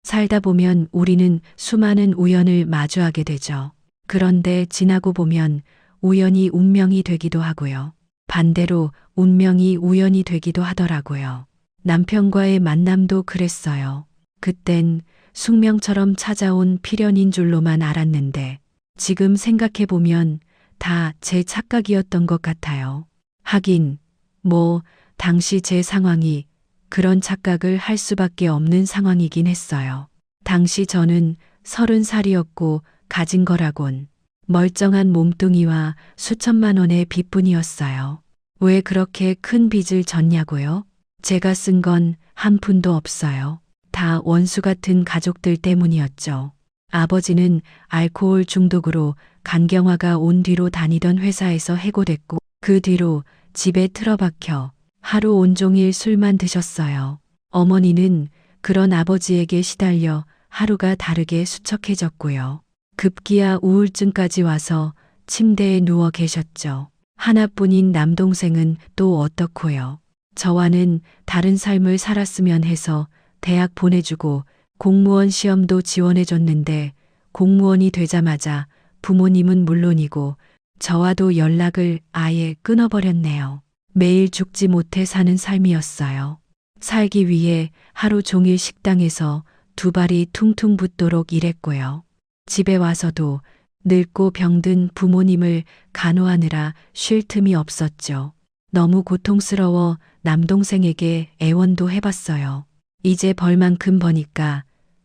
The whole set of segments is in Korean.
살다 보면 우리는 수많은 우연을 마주하게 되죠. 그런데 지나고 보면 우연이 운명이 되기도 하고요. 반대로 운명이 우연이 되기도 하더라고요. 남편과의 만남도 그랬어요. 그땐 숙명처럼 찾아온 필연인 줄로만 알았는데 지금 생각해 보면 다 제 착각이었던 것 같아요. 하긴 당시 제 상황이 그런 착각을 할 수밖에 없는 상황이긴 했어요. 당시 저는 30살이었고 가진 거라곤 멀쩡한 몸뚱이와 수천만 원의 빚뿐이었어요. 왜 그렇게 큰 빚을 졌냐고요? 제가 쓴 건 한 푼도 없어요. 다 원수 같은 가족들 때문이었죠. 아버지는 알코올 중독으로 간경화가 온 뒤로 다니던 회사에서 해고됐고 그 뒤로 집에 틀어박혀 하루 온종일 술만 드셨어요. 어머니는 그런 아버지에게 시달려 하루가 다르게 수척해졌고요. 급기야 우울증까지 와서 침대에 누워 계셨죠. 하나뿐인 남동생은 또 어떻고요. 저와는 다른 삶을 살았으면 해서 대학 보내주고 공무원 시험도 지원해줬는데 공무원이 되자마자 부모님은 물론이고 저와도 연락을 아예 끊어버렸네요. 매일 죽지 못해 사는 삶이었어요. 살기 위해 하루 종일 식당에서 두 발이 퉁퉁 붓도록 일했고요. 집에 와서도 늙고 병든 부모님을 간호하느라 쉴 틈이 없었죠. 너무 고통스러워 남동생에게 애원도 해봤어요. 이제 벌만큼 버니까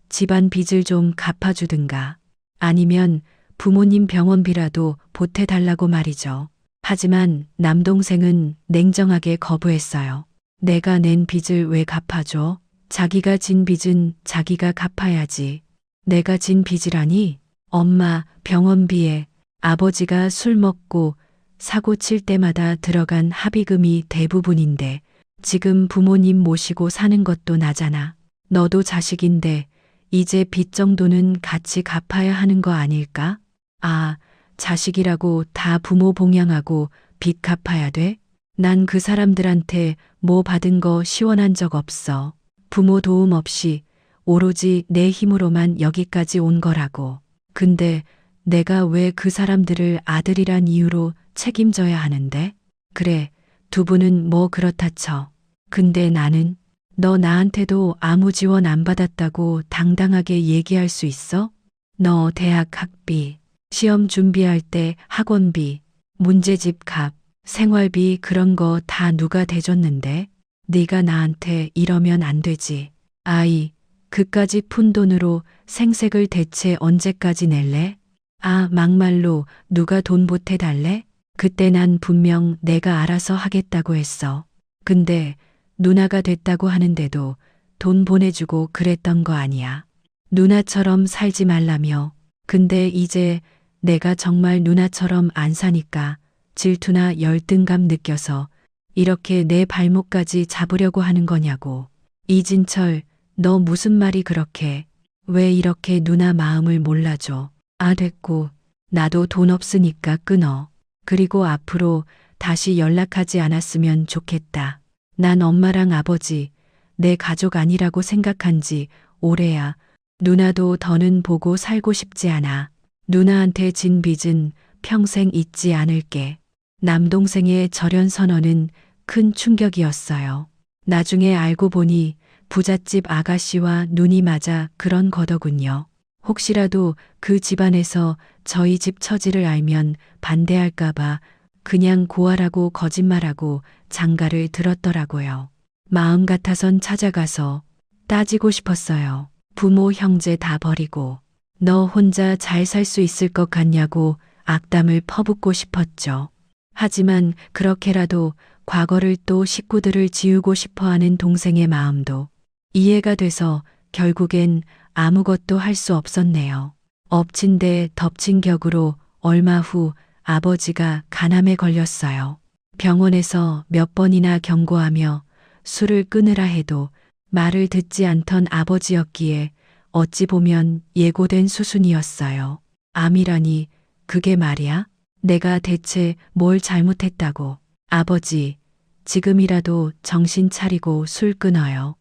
집안 빚을 좀 갚아주든가 아니면 부모님 병원비라도 보태달라고 말이죠. 하지만 남동생은 냉정하게 거부했어요. 내가 낸 빚을 왜 갚아줘? 자기가 진 빚은 자기가 갚아야지. 내가 진 빚이라니? 엄마 병원비에 아버지가 술 먹고 사고 칠 때마다 들어간 합의금이 대부분인데 지금 부모님 모시고 사는 것도 나잖아. 너도 자식인데 이제 빚 정도는 같이 갚아야 하는 거 아닐까? 아, 자식이라고 다 부모 봉양하고 빚 갚아야 돼? 난 그 사람들한테 뭐 받은 거 시원한 적 없어. 부모 도움 없이 오로지 내 힘으로만 여기까지 온 거라고. 근데 내가 왜 그 사람들을 아들이란 이유로 책임져야 하는데? 그래, 두 분은 뭐 그렇다 쳐. 근데 나는 너 나한테도 아무 지원 안 받았다고 당당하게 얘기할 수 있어? 너 대학 학비, 시험 준비할 때 학원비, 문제집 값, 생활비 그런 거 다 누가 대줬는데? 네가 나한테 이러면 안 되지. 아이, 그까지 푼 돈으로 생색을 대체 언제까지 낼래? 아, 막말로 누가 돈 보태달래? 그때 난 분명 내가 알아서 하겠다고 했어. 근데 누나가 됐다고 하는데도 돈 보내주고 그랬던 거 아니야. 누나처럼 살지 말라며. 근데 이제 내가 정말 누나처럼 안 사니까 질투나 열등감 느껴서 이렇게 내 발목까지 잡으려고 하는 거냐고. 이진철, 너 무슨 말이 그렇게, 왜 이렇게 누나 마음을 몰라줘. 아, 됐고, 나도 돈 없으니까 끊어. 그리고 앞으로 다시 연락하지 않았으면 좋겠다. 난 엄마랑 아버지, 내 가족 아니라고 생각한 지 오래야. 누나도 더는 보고 살고 싶지 않아. 누나한테 진 빚은 평생 잊지 않을게. 남동생의 절연 선언은 큰 충격이었어요. 나중에 알고 보니 부잣집 아가씨와 눈이 맞아 그런 거더군요. 혹시라도 그 집안에서 저희 집 처지를 알면 반대할까봐 그냥 고아라고 거짓말하고 장가를 들었더라고요. 마음 같아선 찾아가서 따지고 싶었어요. 부모 형제 다 버리고 너 혼자 잘 살 수 있을 것 같냐고 악담을 퍼붓고 싶었죠. 하지만 그렇게라도 과거를 또 식구들을 지우고 싶어하는 동생의 마음도 이해가 돼서 결국엔 아무것도 할 수 없었네요. 엎친 데 덮친 격으로 얼마 후 아버지가 간암에 걸렸어요. 병원에서 몇 번이나 경고하며 술을 끊으라 해도 말을 듣지 않던 아버지였기에 어찌 보면 예고된 수순이었어요. 암이라니 그게 말이야? 내가 대체 뭘 잘못했다고. 아버지, 지금이라도 정신 차리고 술 끊어요.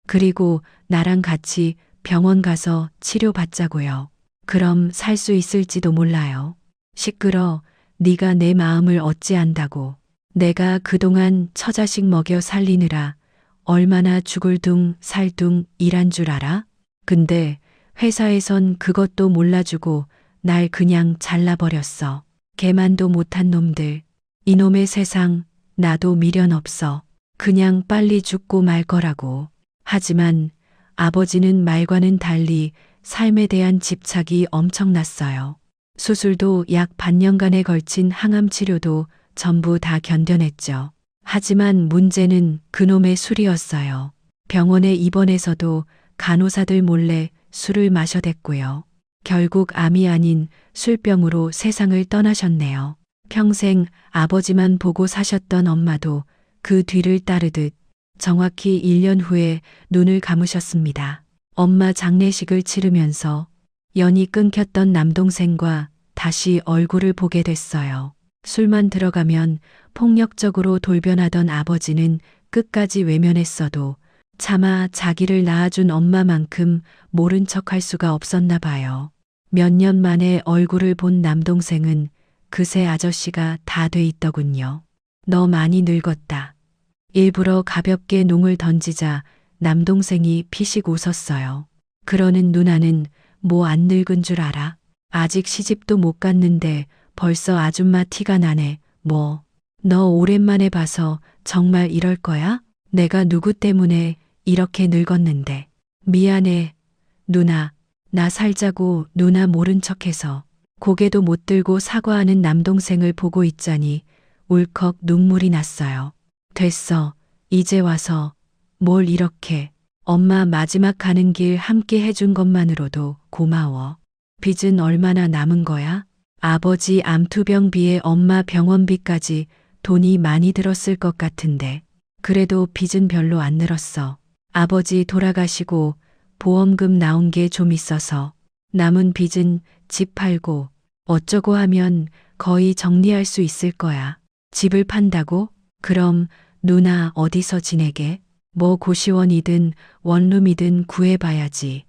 그리고 나랑 같이 병원 가서 치료받자고요. 그럼 살 수 있을지도 몰라요. 시끄러. 네가 내 마음을 어찌 안다고. 내가 그동안 처자식 먹여 살리느라 얼마나 죽을 둥 살 둥 일한 줄 알아? 근데 회사에선 그것도 몰라주고 날 그냥 잘라버렸어. 개만도 못한 놈들. 이놈의 세상 나도 미련 없어. 그냥 빨리 죽고 말 거라고. 하지만 아버지는 말과는 달리 삶에 대한 집착이 엄청났어요. 수술도 약 반년간에 걸친 항암 치료도 전부 다 견뎌냈죠. 하지만 문제는 그놈의 술이었어요. 병원에 입원해서도 간호사들 몰래 술을 마셔댔고요. 결국 암이 아닌 술병으로 세상을 떠나셨네요. 평생 아버지만 보고 사셨던 엄마도 그 뒤를 따르듯 정확히 1년 후에 눈을 감으셨습니다. 엄마 장례식을 치르면서 연이 끊겼던 남동생과 다시 얼굴을 보게 됐어요. 술만 들어가면 폭력적으로 돌변하던 아버지는 끝까지 외면했어도 차마 자기를 낳아준 엄마만큼 모른 척할 수가 없었나 봐요. 몇 년 만에 얼굴을 본 남동생은 그새 아저씨가 다 돼 있더군요. 너 많이 늙었다. 일부러 가볍게 농을 던지자 남동생이 피식 웃었어요. 그러는 누나는 뭐 안 늙은 줄 알아? 아직 시집도 못 갔는데 벌써 아줌마 티가 나네. 뭐, 너 오랜만에 봐서 정말 이럴 거야? 내가 누구 때문에 이렇게 늙었는데. 미안해. 누나, 나 살자고 누나 모른 척해서. 고개도 못 들고 사과하는 남동생을 보고 있자니 울컥 눈물이 났어요. 됐어. 이제 와서 뭘 이렇게. 엄마 마지막 가는 길 함께 해준 것만으로도 고마워. 빚은 얼마나 남은 거야? 아버지 암투병비에 엄마 병원비까지 돈이 많이 들었을 것 같은데. 그래도 빚은 별로 안 늘었어. 아버지 돌아가시고 보험금 나온 게 좀 있어서 남은 빚은 집 팔고 어쩌고 하면 거의 정리할 수 있을 거야. 집을 판다고? 그럼 누나 어디서 지내게? 뭐 고시원이든 원룸이든 구해봐야지.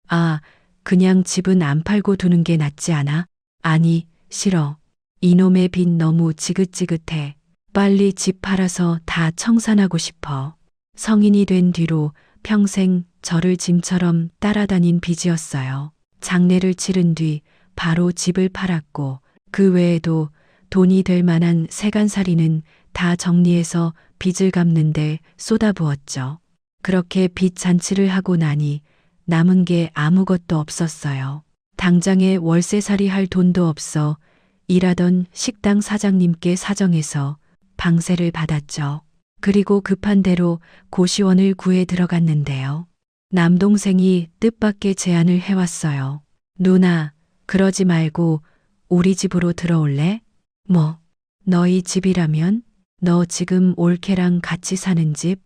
아, 그냥 집은 안 팔고 두는 게 낫지 않아? 아니, 싫어. 이놈의 빚 너무 지긋지긋해. 빨리 집 팔아서 다 청산하고 싶어. 성인이 된 뒤로 평생 저를 짐처럼 따라다닌 빚이었어요. 장례를 치른 뒤 바로 집을 팔았고 그 외에도 돈이 될 만한 세간살이는 다 정리해서 빚을 갚는데 쏟아부었죠. 그렇게 빚 잔치를 하고 나니 남은 게 아무것도 없었어요. 당장에 월세살이 할 돈도 없어 일하던 식당 사장님께 사정해서 방세를 받았죠. 그리고 급한 대로 고시원을 구해 들어갔는데요. 남동생이 뜻밖의 제안을 해왔어요. 누나, 그러지 말고 우리 집으로 들어올래? 뭐, 너희 집이라면? 너 지금 올케랑 같이 사는 집?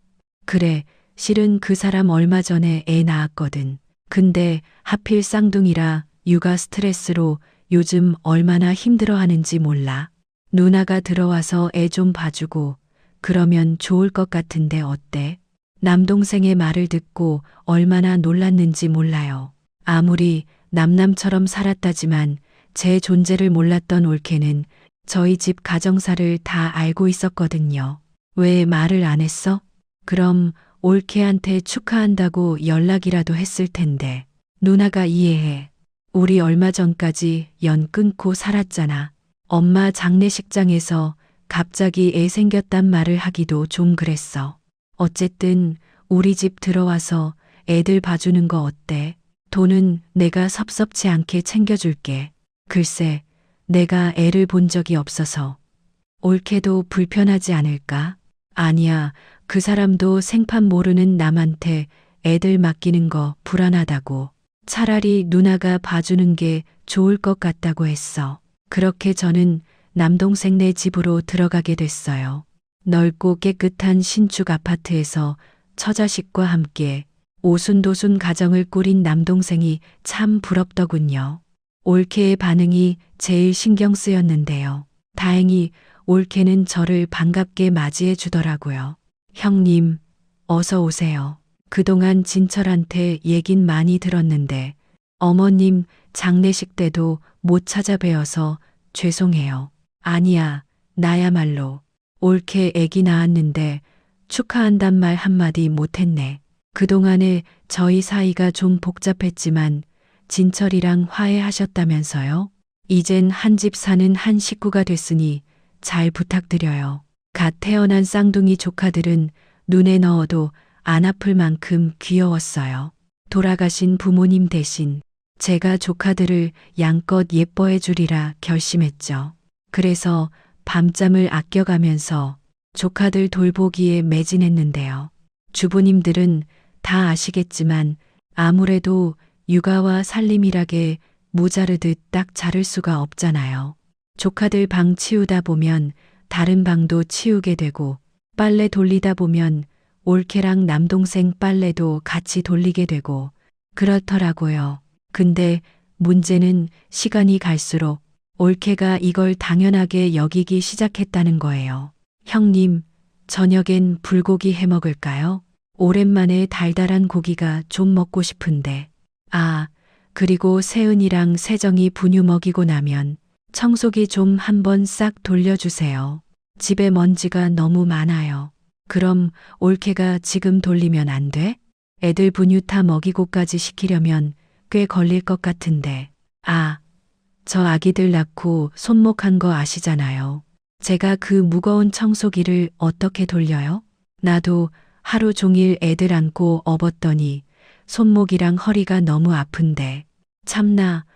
그래, 실은 그 사람 얼마 전에 애 낳았거든. 근데 하필 쌍둥이라 육아 스트레스로 요즘 얼마나 힘들어하는지 몰라. 누나가 들어와서 애 좀 봐주고 그러면 좋을 것 같은데 어때? 남동생의 말을 듣고 얼마나 놀랐는지 몰라요. 아무리 남남처럼 살았다지만 제 존재를 몰랐던 올케는 저희 집 가정사를 다 알고 있었거든요. 왜 말을 안 했어? 그럼 올케한테 축하한다고 연락이라도 했을 텐데. 누나가 이해해. 우리 얼마 전까지 연 끊고 살았잖아. 엄마 장례식장에서 갑자기 애 생겼단 말을 하기도 좀 그랬어. 어쨌든 우리 집 들어와서 애들 봐주는 거 어때? 돈은 내가 섭섭치 않게 챙겨줄게. 글쎄, 내가 애를 본 적이 없어서. 올케도 불편하지 않을까? 아니야, 그 사람도 생판 모르는 남한테 애들 맡기는 거 불안하다고. 차라리 누나가 봐주는 게 좋을 것 같다고 했어. 그렇게 저는 남동생네 집으로 들어가게 됐어요. 넓고 깨끗한 신축 아파트에서 처자식과 함께 오순도순 가정을 꾸린 남동생이 참 부럽더군요. 올케의 반응이 제일 신경 쓰였는데요. 다행히 올케는 저를 반갑게 맞이해 주더라고요. 형님, 어서 오세요. 그동안 진철한테 얘긴 많이 들었는데 어머님 장례식 때도 못 찾아뵈어서 죄송해요. 아니야, 나야말로 옳게 애기 낳았는데 축하한단 말 한마디 못했네. 그동안에 저희 사이가 좀 복잡했지만 진철이랑 화해하셨다면서요? 이젠 한 집 사는 한 식구가 됐으니 잘 부탁드려요. 갓 태어난 쌍둥이 조카들은 눈에 넣어도 안 아플 만큼 귀여웠어요. 돌아가신 부모님 대신 제가 조카들을 양껏 예뻐해 주리라 결심했죠. 그래서 밤잠을 아껴가면서 조카들 돌보기에 매진했는데요. 주부님들은 다 아시겠지만 아무래도 육아와 살림일하게 모자르듯 딱 자를 수가 없잖아요. 조카들 방 치우다 보면 다른 방도 치우게 되고 빨래 돌리다 보면 올케랑 남동생 빨래도 같이 돌리게 되고 그렇더라고요. 근데 문제는 시간이 갈수록 올케가 이걸 당연하게 여기기 시작했다는 거예요. 형님, 저녁엔 불고기 해 먹을까요? 오랜만에 달달한 고기가 좀 먹고 싶은데. 아, 그리고 세은이랑 세정이 분유 먹이고 나면 청소기 좀 한번 싹 돌려주세요. 집에 먼지가 너무 많아요. 그럼 올케가 지금 돌리면 안 돼? 애들 분유 타 먹이고까지 시키려면 꽤 걸릴 것 같은데. 아, 저 아기들 낳고 손목한 거 아시잖아요. 제가 그 무거운 청소기를 어떻게 돌려요? 나도 하루 종일 애들 안고 업었더니 손목이랑 허리가 너무 아픈데. 참나,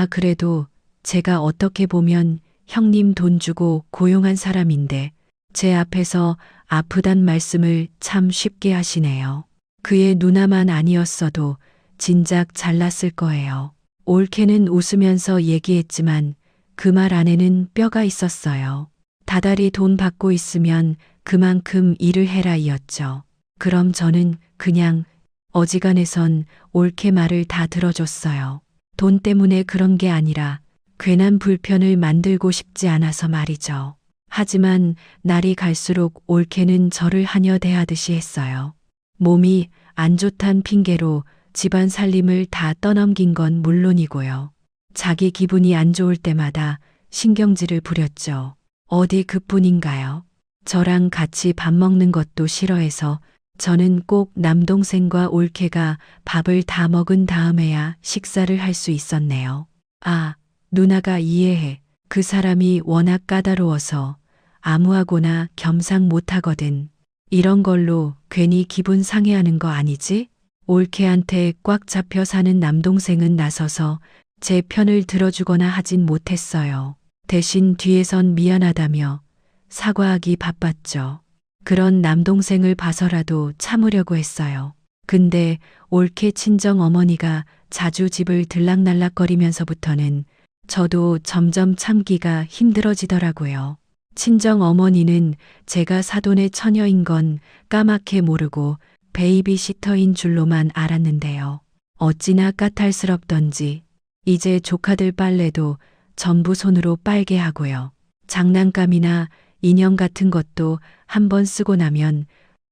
그래도 제가 어떻게 보면 형님 돈 주고 고용한 사람인데 제 앞에서 아프단 말씀을 참 쉽게 하시네요. 그의 누나만 아니었어도 진작 잘났을 거예요. 올케는 웃으면서 얘기했지만 그 말 안에는 뼈가 있었어요. 다달이 돈 받고 있으면 그만큼 일을 해라 이었죠. 그럼 저는 그냥 어지간해선 올케 말을 다 들어줬어요. 돈 때문에 그런 게 아니라 괜한 불편을 만들고 싶지 않아서 말이죠. 하지만 날이 갈수록 올케는 저를 하녀 대하듯이 했어요. 몸이 안 좋단 핑계로 집안 살림을 다 떠넘긴 건 물론이고요. 자기 기분이 안 좋을 때마다 신경질을 부렸죠. 어디 그뿐인가요? 저랑 같이 밥 먹는 것도 싫어해서 저는 꼭 남동생과 올케가 밥을 다 먹은 다음에야 식사를 할 수 있었네요. 아, 누나가 이해해. 그 사람이 워낙 까다로워서 아무하고나 겸상 못하거든. 이런 걸로 괜히 기분 상해하는 거 아니지? 올케한테 꽉 잡혀 사는 남동생은 나서서 제 편을 들어주거나 하진 못했어요. 대신 뒤에선 미안하다며 사과하기 바빴죠. 그런 남동생을 봐서라도 참으려고 했어요. 근데 올케 친정 어머니가 자주 집을 들락날락거리면서부터는 저도 점점 참기가 힘들어지더라고요. 친정 어머니는 제가 사돈의 처녀인 건 까맣게 모르고 베이비시터인 줄로만 알았는데요. 어찌나 까탈스럽던지 이제 조카들 빨래도 전부 손으로 빨게 하고요. 장난감이나 인형 같은 것도 한번 쓰고 나면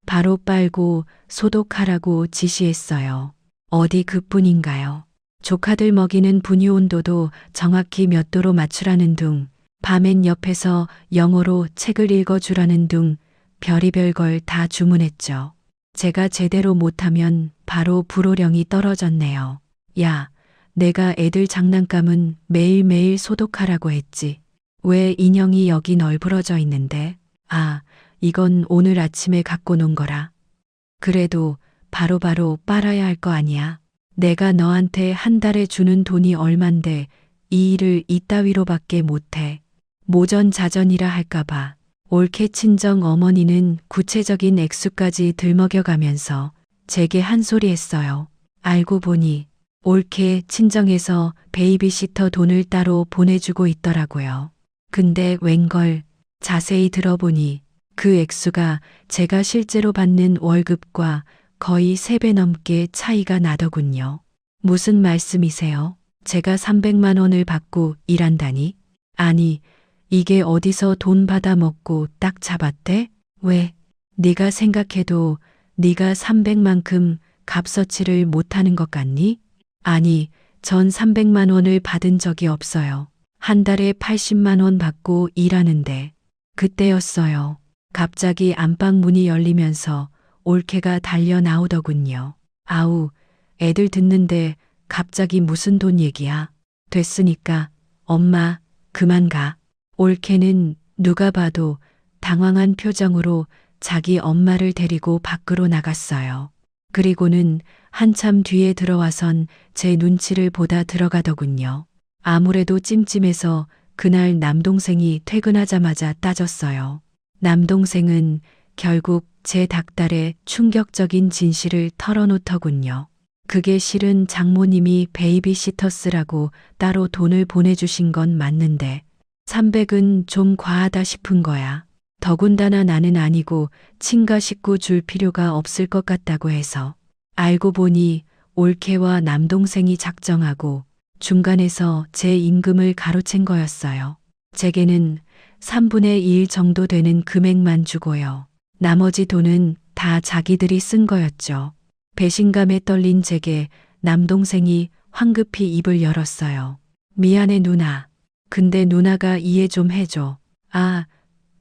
바로 빨고 소독하라고 지시했어요. 어디 그뿐인가요? 조카들 먹이는 분유 온도도 정확히 몇 도로 맞추라는 둥, 밤엔 옆에서 영어로 책을 읽어주라는 둥, 별의별 걸 다 주문했죠. 제가 제대로 못하면 바로 불호령이 떨어졌네요. 야, 내가 애들 장난감은 매일매일 소독하라고 했지. 왜 인형이 여기 널브러져 있는데? 아, 이건 오늘 아침에 갖고 논 거라. 그래도 바로바로 빨아야 할 거 아니야. 내가 너한테 한 달에 주는 돈이 얼만데 이 일을 이따위로밖에 못해. 모전자전이라 할까봐. 올케 친정 어머니는 구체적인 액수까지 들먹여가면서 제게 한 소리 했어요. 알고 보니 올케 친정에서 베이비시터 돈을 따로 보내주고 있더라고요. 근데 웬걸 자세히 들어보니 그 액수가 제가 실제로 받는 월급과 거의 3배 넘게 차이가 나더군요. 무슨 말씀이세요? 제가 300만 원을 받고 일한다니? 아니, 이게 어디서 돈 받아 먹고 딱 잡았대? 왜? 네가 생각해도 네가 300만큼 값어치를 못하는 것 같니? 아니, 전 300만 원을 받은 적이 없어요. 한 달에 80만 원 받고 일하는데. 그때였어요. 갑자기 안방 문이 열리면서 올케가 달려 나오더군요. 아우, 애들 듣는데 갑자기 무슨 돈 얘기야? 됐으니까 엄마 그만 가. 올케는 누가 봐도 당황한 표정으로 자기 엄마를 데리고 밖으로 나갔어요. 그리고는 한참 뒤에 들어와선 제 눈치를 보다 들어가더군요. 아무래도 찜찜해서 그날 남동생이 퇴근하자마자 따졌어요. 남동생은 결국 제 닭달에 충격적인 진실을 털어놓더군요. 그게 실은 장모님이 베이비시터스라고 따로 돈을 보내주신 건 맞는데 300은 좀 과하다 싶은 거야. 더군다나 나는 아니고 친가 식구 줄 필요가 없을 것 같다고 해서. 알고 보니 올케와 남동생이 작정하고 중간에서 제 임금을 가로챈 거였어요. 제게는 3분의 2 정도 되는 금액만 주고요. 나머지 돈은 다 자기들이 쓴 거였죠. 배신감에 떨린 제게 남동생이 황급히 입을 열었어요. 미안해 누나. 근데 누나가 이해 좀 해줘. 아,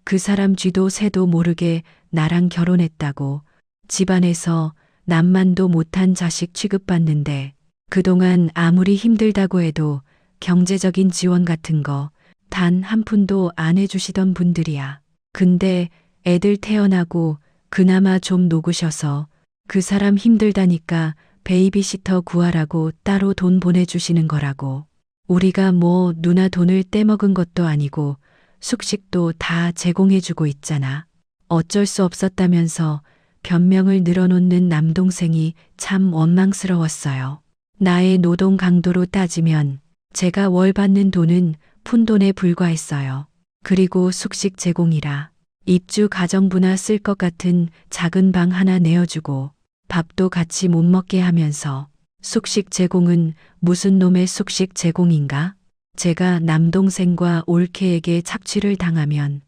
그 사람 쥐도 새도 모르게 나랑 결혼했다고. 집안에서 남만도 못한 자식 취급받는데 그동안 아무리 힘들다고 해도 경제적인 지원 같은 거 단 한 푼도 안 해주시던 분들이야. 근데 애들 태어나고 그나마 좀 녹으셔서 그 사람 힘들다니까 베이비시터 구하라고 따로 돈 보내주시는 거라고. 우리가 뭐 누나 돈을 떼먹은 것도 아니고 숙식도 다 제공해주고 있잖아. 어쩔 수 없었다면서 변명을 늘어놓는 남동생이 참 원망스러웠어요. 나의 노동 강도로 따지면 제가 월 받는 돈은 푼돈에 불과했어요. 그리고 숙식 제공이라 입주 가정부나 쓸 것 같은 작은 방 하나 내어주고 밥도 같이 못 먹게 하면서 숙식 제공은 무슨 놈의 숙식 제공인가? 제가 남동생과 올케에게 착취를 당하면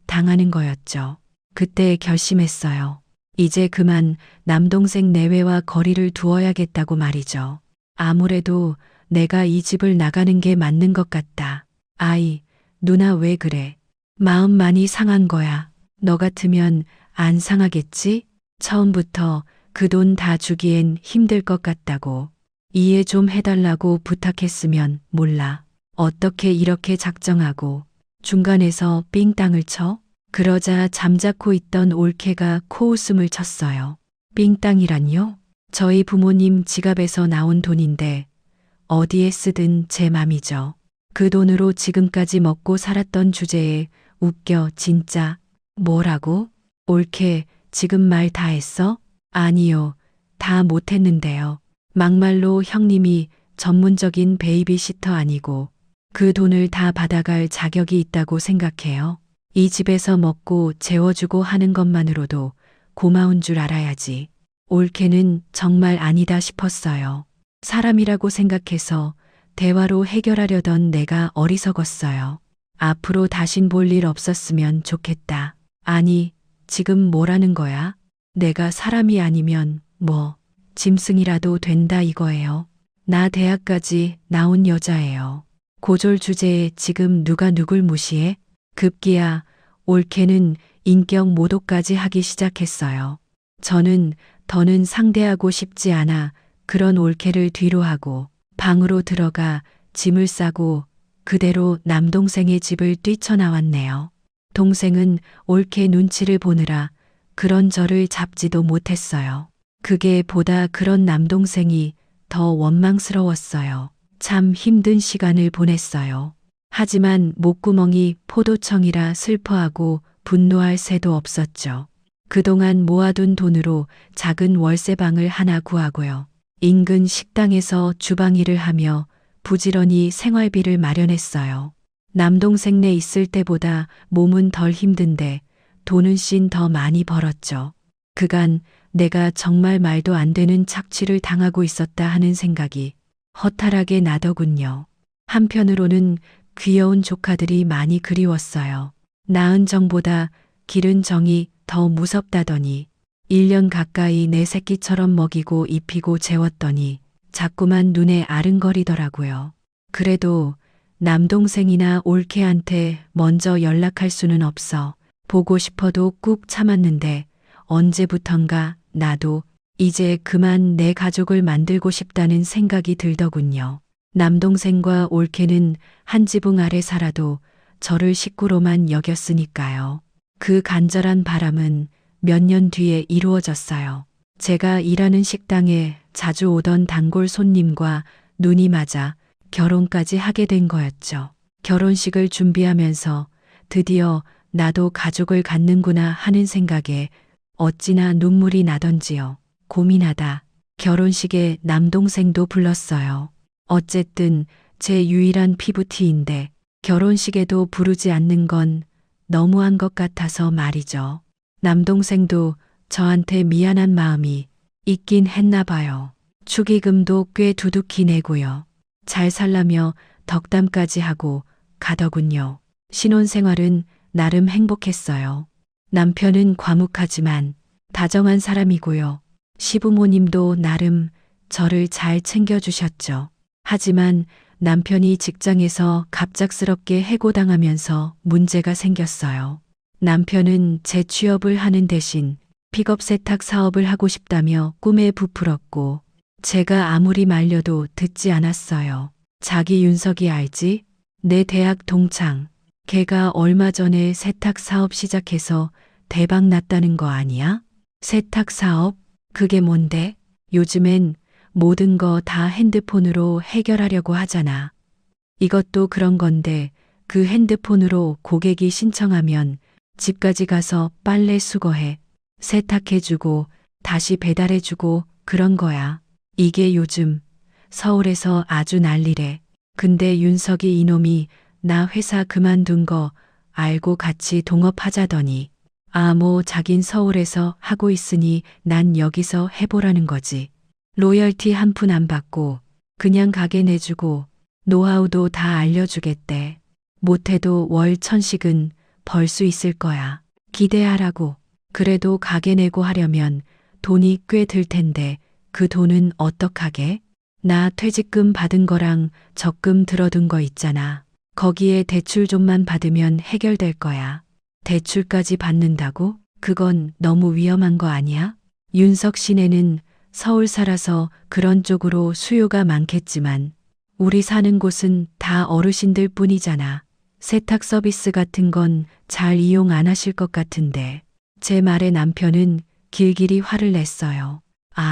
당하는 거였죠. 그때 결심했어요. 이제 그만 남동생 내외와 거리를 두어야겠다고 말이죠. 아무래도 내가 이 집을 나가는 게 맞는 것 같다. 아이, 누나 왜 그래? 마음 많이 상한 거야. 너 같으면 안 상하겠지? 처음부터 그 돈 다 주기엔 힘들 것 같다고. 이해 좀 해달라고 부탁했으면 몰라. 어떻게 이렇게 작정하고 중간에서 삥땅을 쳐? 그러자 잠자코 있던 올케가 코웃음을 쳤어요. 삥땅이란요? 저희 부모님 지갑에서 나온 돈인데 어디에 쓰든 제 맘이죠. 그 돈으로 지금까지 먹고 살았던 주제에 웃겨 진짜. 뭐라고? 올케 지금 말 다 했어? 아니요. 다 못했는데요. 막말로 형님이 전문적인 베이비시터 아니고 그 돈을 다 받아갈 자격이 있다고 생각해요. 이 집에서 먹고 재워주고 하는 것만으로도 고마운 줄 알아야지. 올케는 정말 아니다 싶었어요. 사람이라고 생각해서 대화로 해결하려던 내가 어리석었어요. 앞으로 다신 볼 일 없었으면 좋겠다. 아니, 지금 뭐라는 거야? 내가 사람이 아니면 뭐 짐승이라도 된다 이거예요. 나 대학까지 나온 여자예요. 고졸 주제에 지금 누가 누굴 무시해? 급기야 올케는 인격 모독까지 하기 시작했어요. 저는 더는 상대하고 싶지 않아 그런 올케를 뒤로하고 방으로 들어가 짐을 싸고 그대로 남동생의 집을 뛰쳐나왔네요. 동생은 올케 눈치를 보느라 그런 저를 잡지도 못했어요. 그게 보다 그런 남동생이 더 원망스러웠어요. 참 힘든 시간을 보냈어요. 하지만 목구멍이 포도청이라 슬퍼하고 분노할 새도 없었죠. 그동안 모아둔 돈으로 작은 월세방을 하나 구하고요. 인근 식당에서 주방 일을 하며 부지런히 생활비를 마련했어요. 남동생네 있을 때보다 몸은 덜 힘든데 돈은 씬 더 많이 벌었죠. 그간 내가 정말 말도 안 되는 착취를 당하고 있었다 하는 생각이 허탈하게 나더군요. 한편으로는 귀여운 조카들이 많이 그리웠어요. 낳은 정보다 기른 정이 더 무섭다더니 1년 가까이 내 새끼처럼 먹이고 입히고 재웠더니 자꾸만 눈에 아른거리더라고요. 그래도 남동생이나 올케한테 먼저 연락할 수는 없어. 보고 싶어도 꾹 참았는데 언제부턴가 나도 이제 그만 내 가족을 만들고 싶다는 생각이 들더군요. 남동생과 올케는 한 지붕 아래 살아도 저를 식구로만 여겼으니까요. 그 간절한 바람은 몇 년 뒤에 이루어졌어요. 제가 일하는 식당에 자주 오던 단골 손님과 눈이 맞아 결혼까지 하게 된 거였죠. 결혼식을 준비하면서 드디어 나도 가족을 갖는구나 하는 생각에 어찌나 눈물이 나던지요. 고민하다 결혼식에 남동생도 불렀어요. 어쨌든 제 유일한 피부티인데 결혼식에도 부르지 않는 건 너무한 것 같아서 말이죠. 남동생도 저한테 미안한 마음이 있긴 했나 봐요. 축의금도 꽤 두둑히 내고요. 잘 살라며 덕담까지 하고 가더군요. 신혼생활은 나름 행복했어요. 남편은 과묵하지만 다정한 사람이고요. 시부모님도 나름 저를 잘 챙겨주셨죠. 하지만 남편이 직장에서 갑작스럽게 해고당하면서 문제가 생겼어요. 남편은 재취업을 하는 대신 픽업 세탁 사업을 하고 싶다며 꿈에 부풀었고 제가 아무리 말려도 듣지 않았어요. 자기 윤석이 알지? 내 대학 동창. 걔가 얼마 전에 세탁 사업 시작해서 대박 났다는 거 아니야? 세탁 사업? 그게 뭔데? 요즘엔 모든 거 다 핸드폰으로 해결하려고 하잖아. 이것도 그런 건데 그 핸드폰으로 고객이 신청하면 집까지 가서 빨래 수거해, 세탁해주고 다시 배달해주고 그런 거야. 이게 요즘 서울에서 아주 난리래. 근데 윤석이 이놈이 나 회사 그만둔 거 알고 같이 동업하자더니 뭐 자긴 서울에서 하고 있으니 난 여기서 해보라는 거지. 로열티 한 푼 안 받고 그냥 가게 내주고 노하우도 다 알려주겠대. 못해도 월 1,000씩은 벌 수 있을 거야. 기대하라고. 그래도 가게 내고 하려면 돈이 꽤 들 텐데 그 돈은 어떡하게? 나 퇴직금 받은 거랑 적금 들어둔 거 있잖아. 거기에 대출 좀만 받으면 해결될 거야. 대출까지 받는다고? 그건 너무 위험한 거 아니야? 윤석 씨네는 서울 살아서 그런 쪽으로 수요가 많겠지만 우리 사는 곳은 다 어르신들 뿐이잖아. 세탁 서비스 같은 건 잘 이용 안 하실 것 같은데. 제 말에 남편은 길길이 화를 냈어요.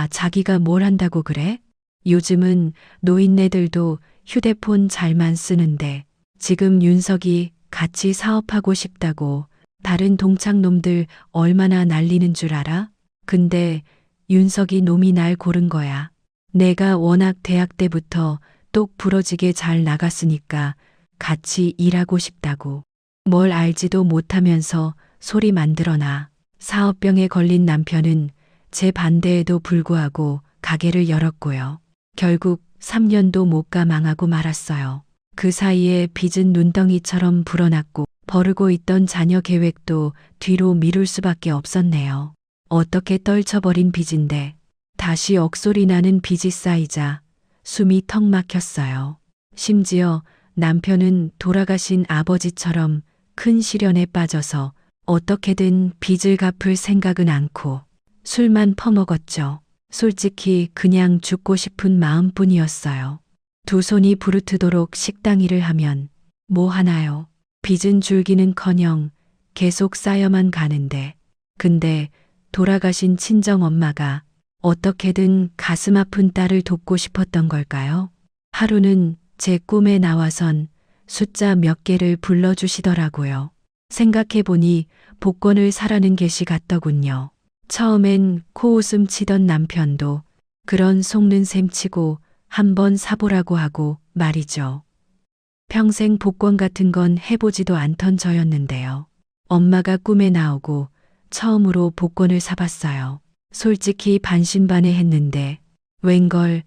자기가 뭘 한다고 그래? 요즘은 노인네들도 휴대폰 잘만 쓰는데 지금 윤석이 같이 사업하고 싶다고 다른 동창놈들 얼마나 날리는 줄 알아? 근데 윤석이 놈이 날 고른 거야. 내가 워낙 대학 때부터 똑 부러지게 잘 나갔으니까 같이 일하고 싶다고. 뭘 알지도 못하면서 소리 만들어놔. 사업병에 걸린 남편은 제 반대에도 불구하고 가게를 열었고요. 결국 3년도 못 가 망하고 말았어요. 그 사이에 빚은 눈덩이처럼 불어났고 버르고 있던 자녀 계획도 뒤로 미룰 수밖에 없었네요. 어떻게 떨쳐버린 빚인데 다시 억소리 나는 빚이 쌓이자 숨이 턱 막혔어요. 심지어 남편은 돌아가신 아버지처럼 큰 시련에 빠져서 어떻게든 빚을 갚을 생각은 않고 술만 퍼먹었죠. 솔직히 그냥 죽고 싶은 마음뿐이었어요. 두 손이 부르트도록 식당 일을 하면 뭐 하나요? 빚은 줄기는커녕 계속 쌓여만 가는데 근데 돌아가신 친정 엄마가 어떻게든 가슴 아픈 딸을 돕고 싶었던 걸까요? 하루는 제 꿈에 나와선 숫자 몇 개를 불러주시더라고요. 생각해보니 복권을 사라는 계시 같더군요. 처음엔 코웃음 치던 남편도 그런 속는 셈 치고 한번 사보라고 하고 말이죠. 평생 복권 같은 건 해보지도 않던 저였는데요. 엄마가 꿈에 나오고 처음으로 복권을 사봤어요. 솔직히 반신반의했는데 웬걸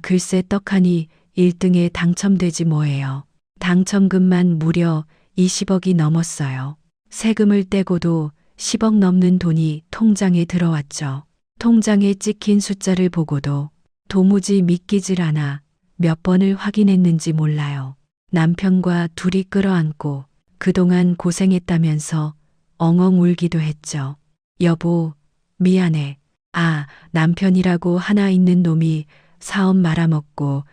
글쎄 떡하니 1등에 당첨되지 뭐예요. 당첨금만 무려 20억이 넘었어요. 세금을 떼고도 10억 넘는 돈이 통장에 들어왔죠. 통장에 찍힌 숫자를 보고도 도무지 믿기질 않아 몇 번을 확인했는지 몰라요. 남편과 둘이 끌어안고 그동안 고생했다면서 엉엉 울기도 했죠. 여보, 미안해. 아, 남편이라고 하나 있는 놈이 사업 말아먹고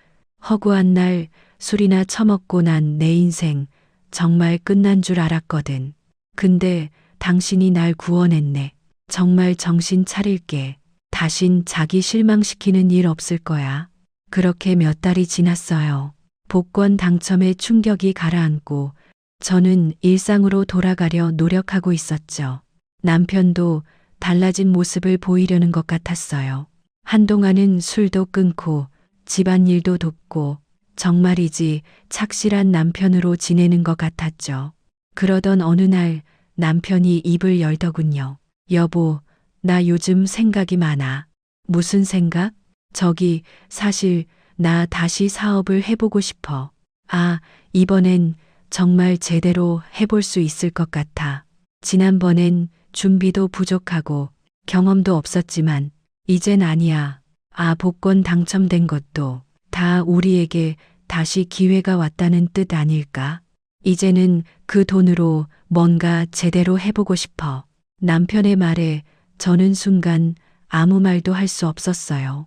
허구한 날 술이나 처먹고 난 내 인생 정말 끝난 줄 알았거든. 근데 당신이 날 구원했네. 정말 정신 차릴게. 다신 자기 실망시키는 일 없을 거야. 그렇게 몇 달이 지났어요. 복권 당첨의 충격이 가라앉고 저는 일상으로 돌아가려 노력하고 있었죠. 남편도 달라진 모습을 보이려는 것 같았어요. 한동안은 술도 끊고 집안일도 돕고 정말이지 착실한 남편으로 지내는 것 같았죠. 그러던 어느 날 남편이 입을 열더군요. 여보, 나 요즘 생각이 많아. 무슨 생각? 저기, 사실 나 다시 사업을 해보고 싶어. 아, 이번엔 정말 제대로 해볼 수 있을 것 같아. 지난번엔 준비도 부족하고 경험도 없었지만 이젠 아니야. 아, 복권 당첨된 것도 다 우리에게 다시 기회가 왔다는 뜻 아닐까? 이제는 그 돈으로 뭔가 제대로 해보고 싶어. 남편의 말에 저는 순간 아무 말도 할 수 없었어요.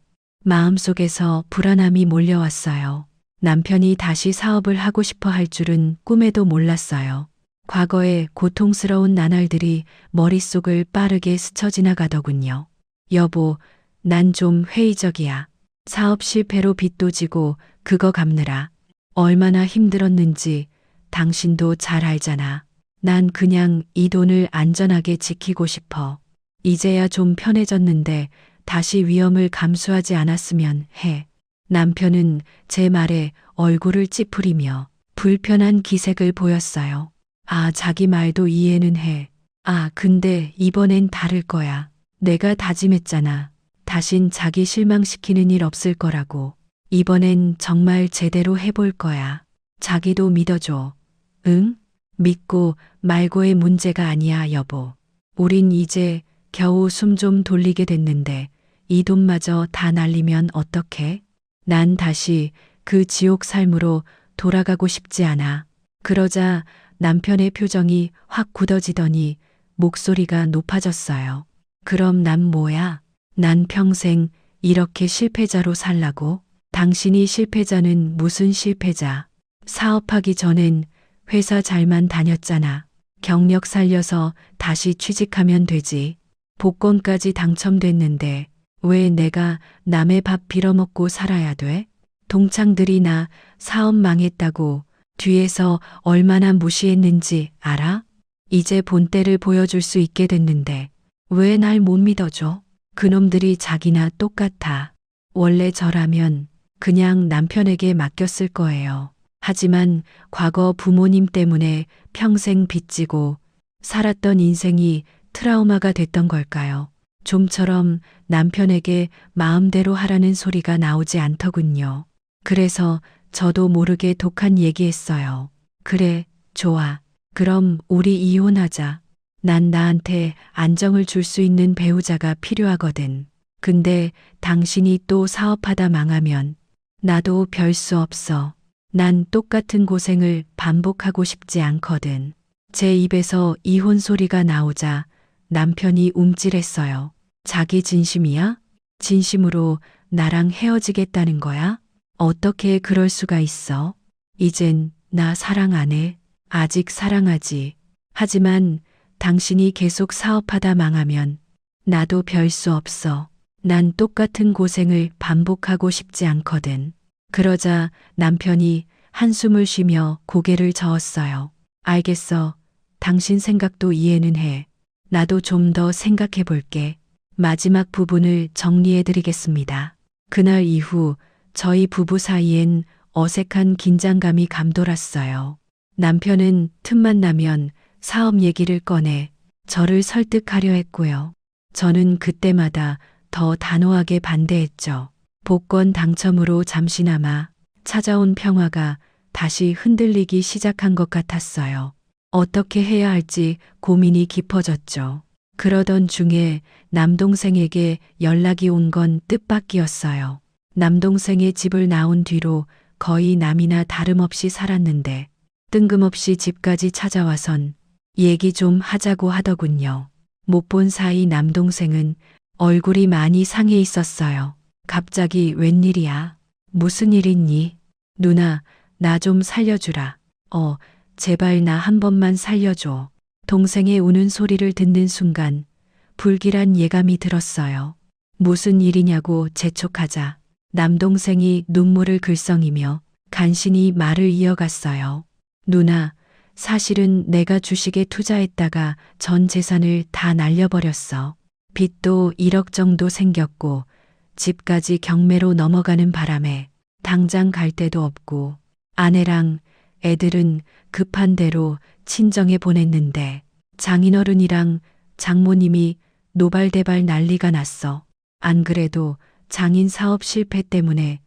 마음속에서 불안함이 몰려왔어요. 남편이 다시 사업을 하고 싶어 할 줄은 꿈에도 몰랐어요. 과거의 고통스러운 나날들이 머릿속을 빠르게 스쳐 지나가더군요. 여보, 난 좀 회의적이야. 사업 실패로 빚도 지고 그거 갚느라 얼마나 힘들었는지 당신도 잘 알잖아. 난 그냥 이 돈을 안전하게 지키고 싶어. 이제야 좀 편해졌는데 다시 위험을 감수하지 않았으면 해. 남편은 제 말에 얼굴을 찌푸리며 불편한 기색을 보였어요. 아, 자기 말도 이해는 해. 아, 근데 이번엔 다를 거야. 내가 다짐했잖아. 다신 자기 실망시키는 일 없을 거라고. 이번엔 정말 제대로 해볼 거야. 자기도 믿어줘. 응? 믿고 말고의 문제가 아니야, 여보. 우린 이제 겨우 숨 좀 돌리게 됐는데 이 돈마저 다 날리면 어떡해? 난 다시 그 지옥 삶으로 돌아가고 싶지 않아. 그러자 남편의 표정이 확 굳어지더니 목소리가 높아졌어요. 그럼 난 뭐야? 난 평생 이렇게 실패자로 살라고? 당신이 실패자는 무슨 실패자? 사업하기 전엔 회사 잘만 다녔잖아. 경력 살려서 다시 취직하면 되지. 복권까지 당첨됐는데 왜 내가 남의 밥 빌어먹고 살아야 돼? 동창들이 나 사업 망했다고 뒤에서 얼마나 무시했는지 알아? 이제 본때를 보여줄 수 있게 됐는데 왜 날 못 믿어줘? 그놈들이 자기나 똑같아. 원래 저라면 그냥 남편에게 맡겼을 거예요. 하지만 과거 부모님 때문에 평생 빚지고 살았던 인생이 트라우마가 됐던 걸까요? 좀처럼 남편에게 마음대로 하라는 소리가 나오지 않더군요. 그래서 저도 모르게 독한 얘기했어요. 그래, 좋아. 그럼 우리 이혼하자. 난 나한테 안정을 줄 수 있는 배우자가 필요하거든. 근데 당신이 또 사업하다 망하면 나도 별 수 없어. 난 똑같은 고생을 반복하고 싶지 않거든. 제 입에서 이혼 소리가 나오자 남편이 움찔했어요. 자기 진심이야? 진심으로 나랑 헤어지겠다는 거야? 어떻게 그럴 수가 있어? 이젠 나 사랑 안 해. 아직 사랑하지. 하지만 당신이 계속 사업하다 망하면 나도 별 수 없어. 난 똑같은 고생을 반복하고 싶지 않거든. 그러자 남편이 한숨을 쉬며 고개를 저었어요. 알겠어. 당신 생각도 이해는 해. 나도 좀 더 생각해 볼게. 마지막 부분을 정리해 드리겠습니다. 그날 이후 저희 부부 사이엔 어색한 긴장감이 감돌았어요. 남편은 틈만 나면 사업 얘기를 꺼내 저를 설득하려 했고요. 저는 그때마다 더 단호하게 반대했죠. 복권 당첨으로 잠시나마 찾아온 평화가 다시 흔들리기 시작한 것 같았어요. 어떻게 해야 할지 고민이 깊어졌죠. 그러던 중에 남동생에게 연락이 온 건 뜻밖이었어요. 남동생의 집을 나온 뒤로 거의 남이나 다름없이 살았는데 뜬금없이 집까지 찾아와선 얘기 좀 하자고 하더군요. 못 본 사이 남동생은 얼굴이 많이 상해 있었어요. 갑자기 웬일이야? 무슨 일 있니? 누나, 나 좀 살려주라. 제발 나 한 번만 살려줘. 동생의 우는 소리를 듣는 순간 불길한 예감이 들었어요. 무슨 일이냐고 재촉하자 남동생이 눈물을 글썽이며 간신히 말을 이어갔어요. 누나, 사실은 내가 주식에 투자했다가 전 재산을 다 날려버렸어. 빚도 1억 정도 생겼고 집까지 경매로 넘어가는 바람에 당장 갈 데도 없고 아내랑 애들은 급한 대로 친정에 보냈는데 장인어른이랑 장모님이 노발대발 난리가 났어. 안 그래도 장인 사업 실패 때문에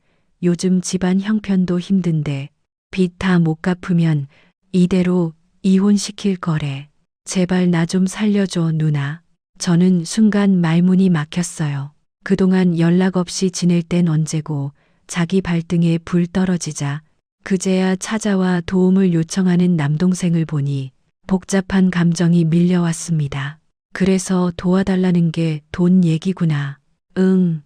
요즘 집안 형편도 힘든데 빚 다 못 갚으면 이대로 이혼시킬 거래. 제발 나 좀 살려줘 누나. 저는 순간 말문이 막혔어요. 그동안 연락 없이 지낼 땐 언제고 자기 발등에 불 떨어지자 그제야 찾아와 도움을 요청하는 남동생을 보니 복잡한 감정이 밀려왔습니다. 그래서 도와달라는 게 돈 얘기구나. 응,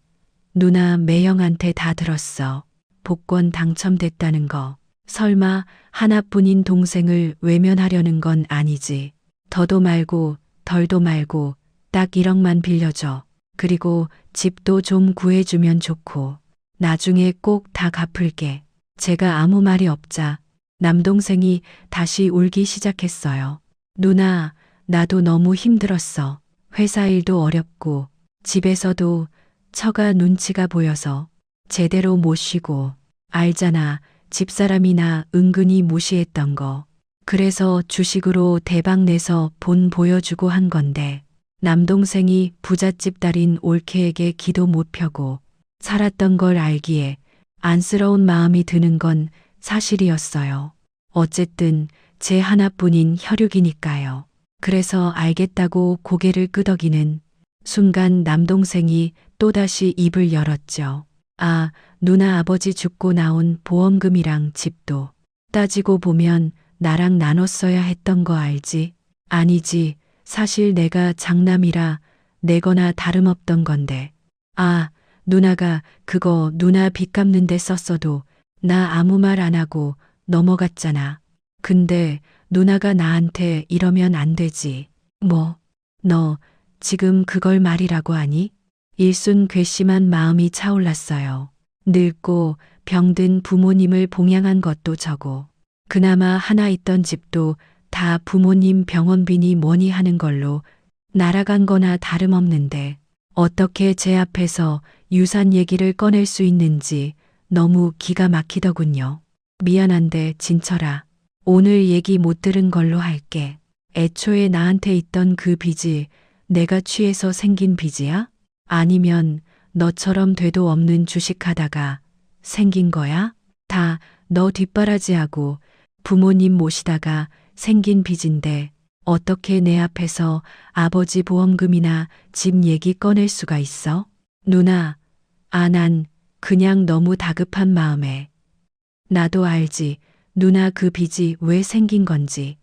누나 매형한테 다 들었어. 복권 당첨됐다는 거. 설마 하나뿐인 동생을 외면하려는 건 아니지. 더도 말고 덜도 말고 딱 1억만 빌려줘. 그리고 집도 좀 구해주면 좋고 나중에 꼭 다 갚을게. 제가 아무 말이 없자 남동생이 다시 울기 시작했어요. 누나, 나도 너무 힘들었어. 회사 일도 어렵고 집에서도 처가 눈치가 보여서 제대로 못 쉬고 알잖아. 집사람이나 은근히 무시했던 거. 그래서 주식으로 대박 내서 본 보여주고 한 건데 남동생이 부잣집 딸인 올케에게 기도 못 펴고 살았던 걸 알기에 안쓰러운 마음이 드는 건 사실이었어요. 어쨌든 제 하나뿐인 혈육이니까요. 그래서 알겠다고 고개를 끄덕이는 순간 남동생이 또다시 입을 열었죠. 아, 누나 아버지 죽고 나온 보험금이랑 집도 따지고 보면 나랑 나눴어야 했던 거 알지? 아니지. 사실 내가 장남이라 내거나 다름없던 건데. 아, 누나가 그거 누나 빚 갚는 데 썼어도 나 아무 말 안 하고 넘어갔잖아. 근데 누나가 나한테 이러면 안 되지. 뭐, 너 지금 그걸 말이라고 하니? 일순 괘씸한 마음이 차올랐어요. 늙고 병든 부모님을 봉양한 것도 저고 그나마 하나 있던 집도 다 부모님 병원비니 뭐니 하는 걸로 날아간 거나 다름없는데 어떻게 제 앞에서 유산 얘기를 꺼낼 수 있는지 너무 기가 막히더군요. 미안한데 진철아, 오늘 얘기 못 들은 걸로 할게. 애초에 나한테 있던 그 빚이 내가 취해서 생긴 빚이야? 아니면 너처럼 되도 없는 주식하다가 생긴 거야? 다 너 뒷바라지하고 부모님 모시다가 생긴 빚인데 어떻게 내 앞에서 아버지 보험금이나 집 얘기 꺼낼 수가 있어? 누나, 난 그냥 너무 다급한 마음에. 나도 알지. 누나 그 빚이 왜 생긴 건지.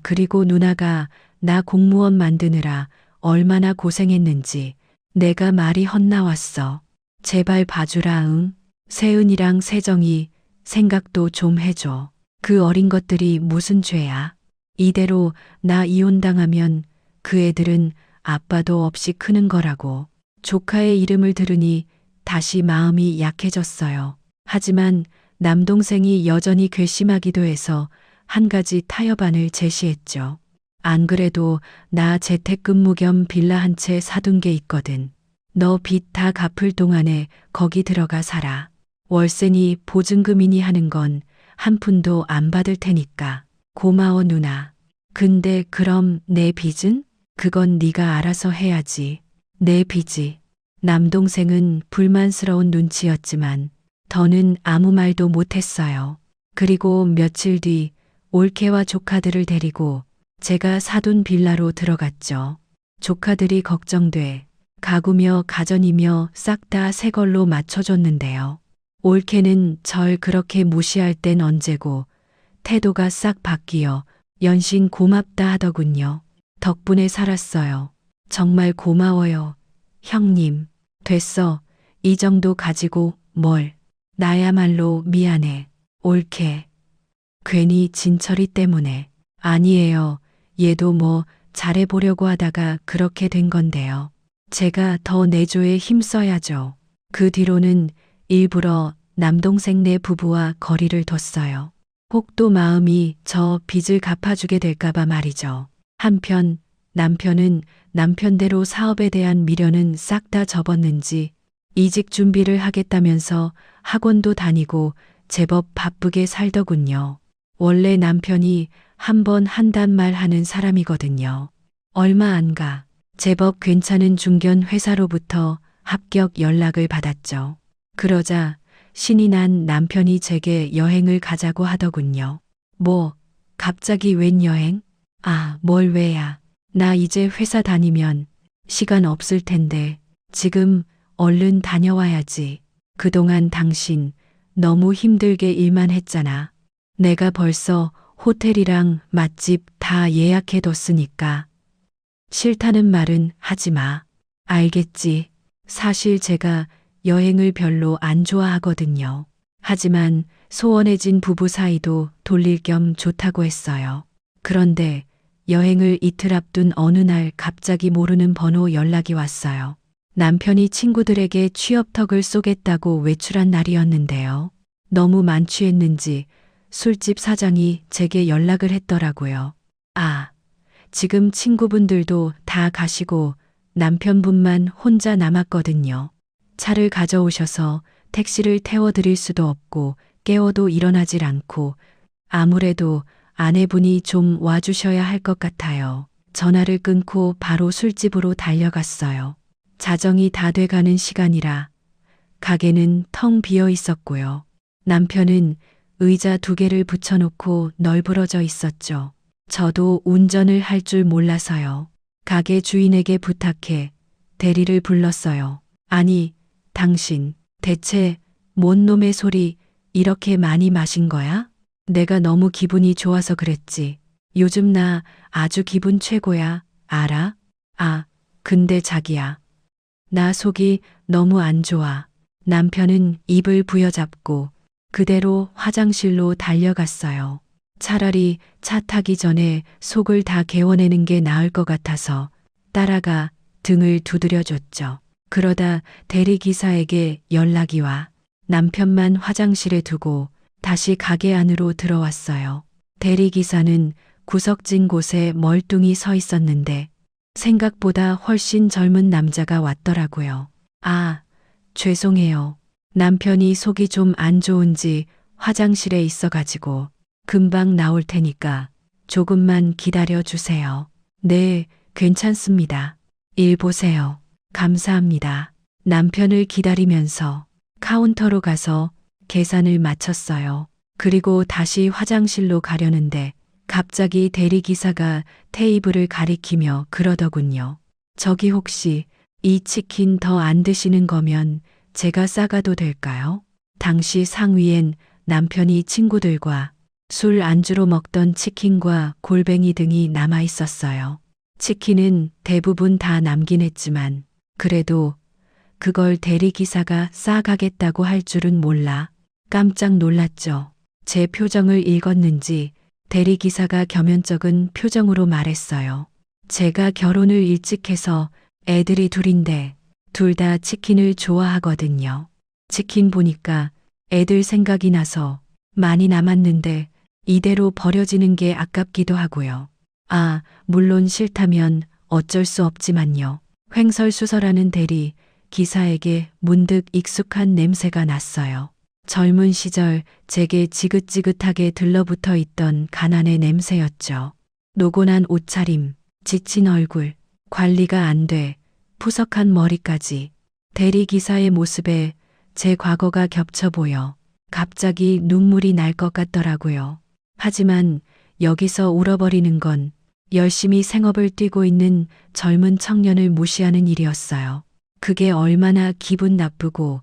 그리고 누나가 나 공무원 만드느라 얼마나 고생했는지 내가 말이 헛나왔어. 제발 봐주라 응. 세은이랑 세정이 생각도 좀 해줘. 그 어린 것들이 무슨 죄야. 이대로 나 이혼당하면 그 애들은 아빠도 없이 크는 거라고. 조카의 이름을 들으니 다시 마음이 약해졌어요. 하지만 남동생이 여전히 괘씸하기도 해서 한 가지 타협안을 제시했죠. 안 그래도 나 재택근무 겸 빌라 한 채 사둔 게 있거든. 너 빚 다 갚을 동안에 거기 들어가 살아. 월세니 보증금이니 하는 건 한 푼도 안 받을 테니까. 고마워 누나. 근데 그럼 내 빚은? 그건 네가 알아서 해야지. 내 빚이. 남동생은 불만스러운 눈치였지만 더는 아무 말도 못했어요. 그리고 며칠 뒤 올케와 조카들을 데리고 제가 사둔 빌라로 들어갔죠. 조카들이 걱정돼 가구며 가전이며 싹 다 새 걸로 맞춰줬는데요. 올케는 절 그렇게 무시할 땐 언제고 태도가 싹 바뀌어 연신 고맙다 하더군요. 덕분에 살았어요. 정말 고마워요. 형님. 됐어. 이 정도 가지고 뭘. 나야말로 미안해. 올케. 괜히 진철이 때문에. 아니에요. 얘도 뭐 잘해보려고 하다가 그렇게 된 건데요. 제가 더 내조에 힘써야죠. 그 뒤로는 일부러 남동생네 부부와 거리를 뒀어요. 혹도 마음이 저 빚을 갚아주게 될까봐 말이죠. 한편 남편은 남편대로 사업에 대한 미련은 싹 다 접었는지 이직 준비를 하겠다면서 학원도 다니고 제법 바쁘게 살더군요. 원래 남편이 한번 한단 말 하는 사람이거든요. 얼마 안 가 제법 괜찮은 중견 회사로부터 합격 연락을 받았죠. 그러자 신이 난 남편이 제게 여행을 가자고 하더군요. 뭐, 갑자기 웬 여행? 아, 뭘 왜야. 나 이제 회사 다니면 시간 없을 텐데 지금 얼른 다녀와야지. 그동안 당신 너무 힘들게 일만 했잖아. 내가 벌써 호텔이랑 맛집 다 예약해뒀으니까. 싫다는 말은 하지 마. 알겠지. 사실 제가 여행을 별로 안 좋아하거든요. 하지만 소원해진 부부 사이도 돌릴 겸 좋다고 했어요. 그런데 여행을 이틀 앞둔 어느 날 갑자기 모르는 번호 연락이 왔어요. 남편이 친구들에게 취업턱을 쏘겠다고 외출한 날이었는데요. 너무 만취했는지 술집 사장이 제게 연락을 했더라고요. 아, 지금 친구분들도 다 가시고 남편분만 혼자 남았거든요. 차를 가져오셔서 택시를 태워드릴 수도 없고 깨워도 일어나질 않고 아무래도 아내분이 좀 와주셔야 할 것 같아요. 전화를 끊고 바로 술집으로 달려갔어요. 자정이 다 돼가는 시간이라 가게는 텅 비어 있었고요. 남편은 의자 2개를 붙여놓고 널브러져 있었죠. 저도 운전을 할 줄 몰라서요. 가게 주인에게 부탁해 대리를 불렀어요. 아니, 당신 대체 뭔 놈의 소리 이렇게 많이 마신 거야? 내가 너무 기분이 좋아서 그랬지. 요즘 나 아주 기분 최고야. 알아? 아, 근데 자기야. 나 속이 너무 안 좋아. 남편은 입을 부여잡고 그대로 화장실로 달려갔어요. 차라리 차 타기 전에 속을 다 개워내는 게 나을 것 같아서 따라가 등을 두드려줬죠. 그러다 대리기사에게 연락이 와 남편만 화장실에 두고 다시 가게 안으로 들어왔어요. 대리기사는 구석진 곳에 멀뚱히 서 있었는데 생각보다 훨씬 젊은 남자가 왔더라고요. 아, 죄송해요. 남편이 속이 좀 안 좋은지 화장실에 있어가지고 금방 나올 테니까 조금만 기다려 주세요. 네, 괜찮습니다. 일 보세요. 감사합니다. 남편을 기다리면서 카운터로 가서 계산을 마쳤어요. 그리고 다시 화장실로 가려는데 갑자기 대리기사가 테이블을 가리키며 그러더군요. 저기 혹시 이 치킨 더 안 드시는 거면 제가 싸가도 될까요? 당시 상위엔 남편이 친구들과 술 안주로 먹던 치킨과 골뱅이 등이 남아 있었어요. 치킨은 대부분 다 남긴 했지만 그래도 그걸 대리기사가 싸가겠다고 할 줄은 몰라 깜짝 놀랐죠. 제 표정을 읽었는지 대리기사가 겸연쩍은 표정으로 말했어요. 제가 결혼을 일찍 해서 애들이 둘인데 둘 다 치킨을 좋아하거든요. 치킨 보니까 애들 생각이 나서 많이 남았는데 이대로 버려지는 게 아깝기도 하고요. 아, 물론 싫다면 어쩔 수 없지만요. 횡설수설하는 대리 기사에게 문득 익숙한 냄새가 났어요. 젊은 시절 제게 지긋지긋하게 들러붙어 있던 가난의 냄새였죠. 노곤한 옷차림, 지친 얼굴, 관리가 안 돼, 푸석한 머리까지 대리기사의 모습에 제 과거가 겹쳐 보여 갑자기 눈물이 날 것 같더라고요. 하지만 여기서 울어버리는 건 열심히 생업을 뛰고 있는 젊은 청년을 무시하는 일이었어요. 그게 얼마나 기분 나쁘고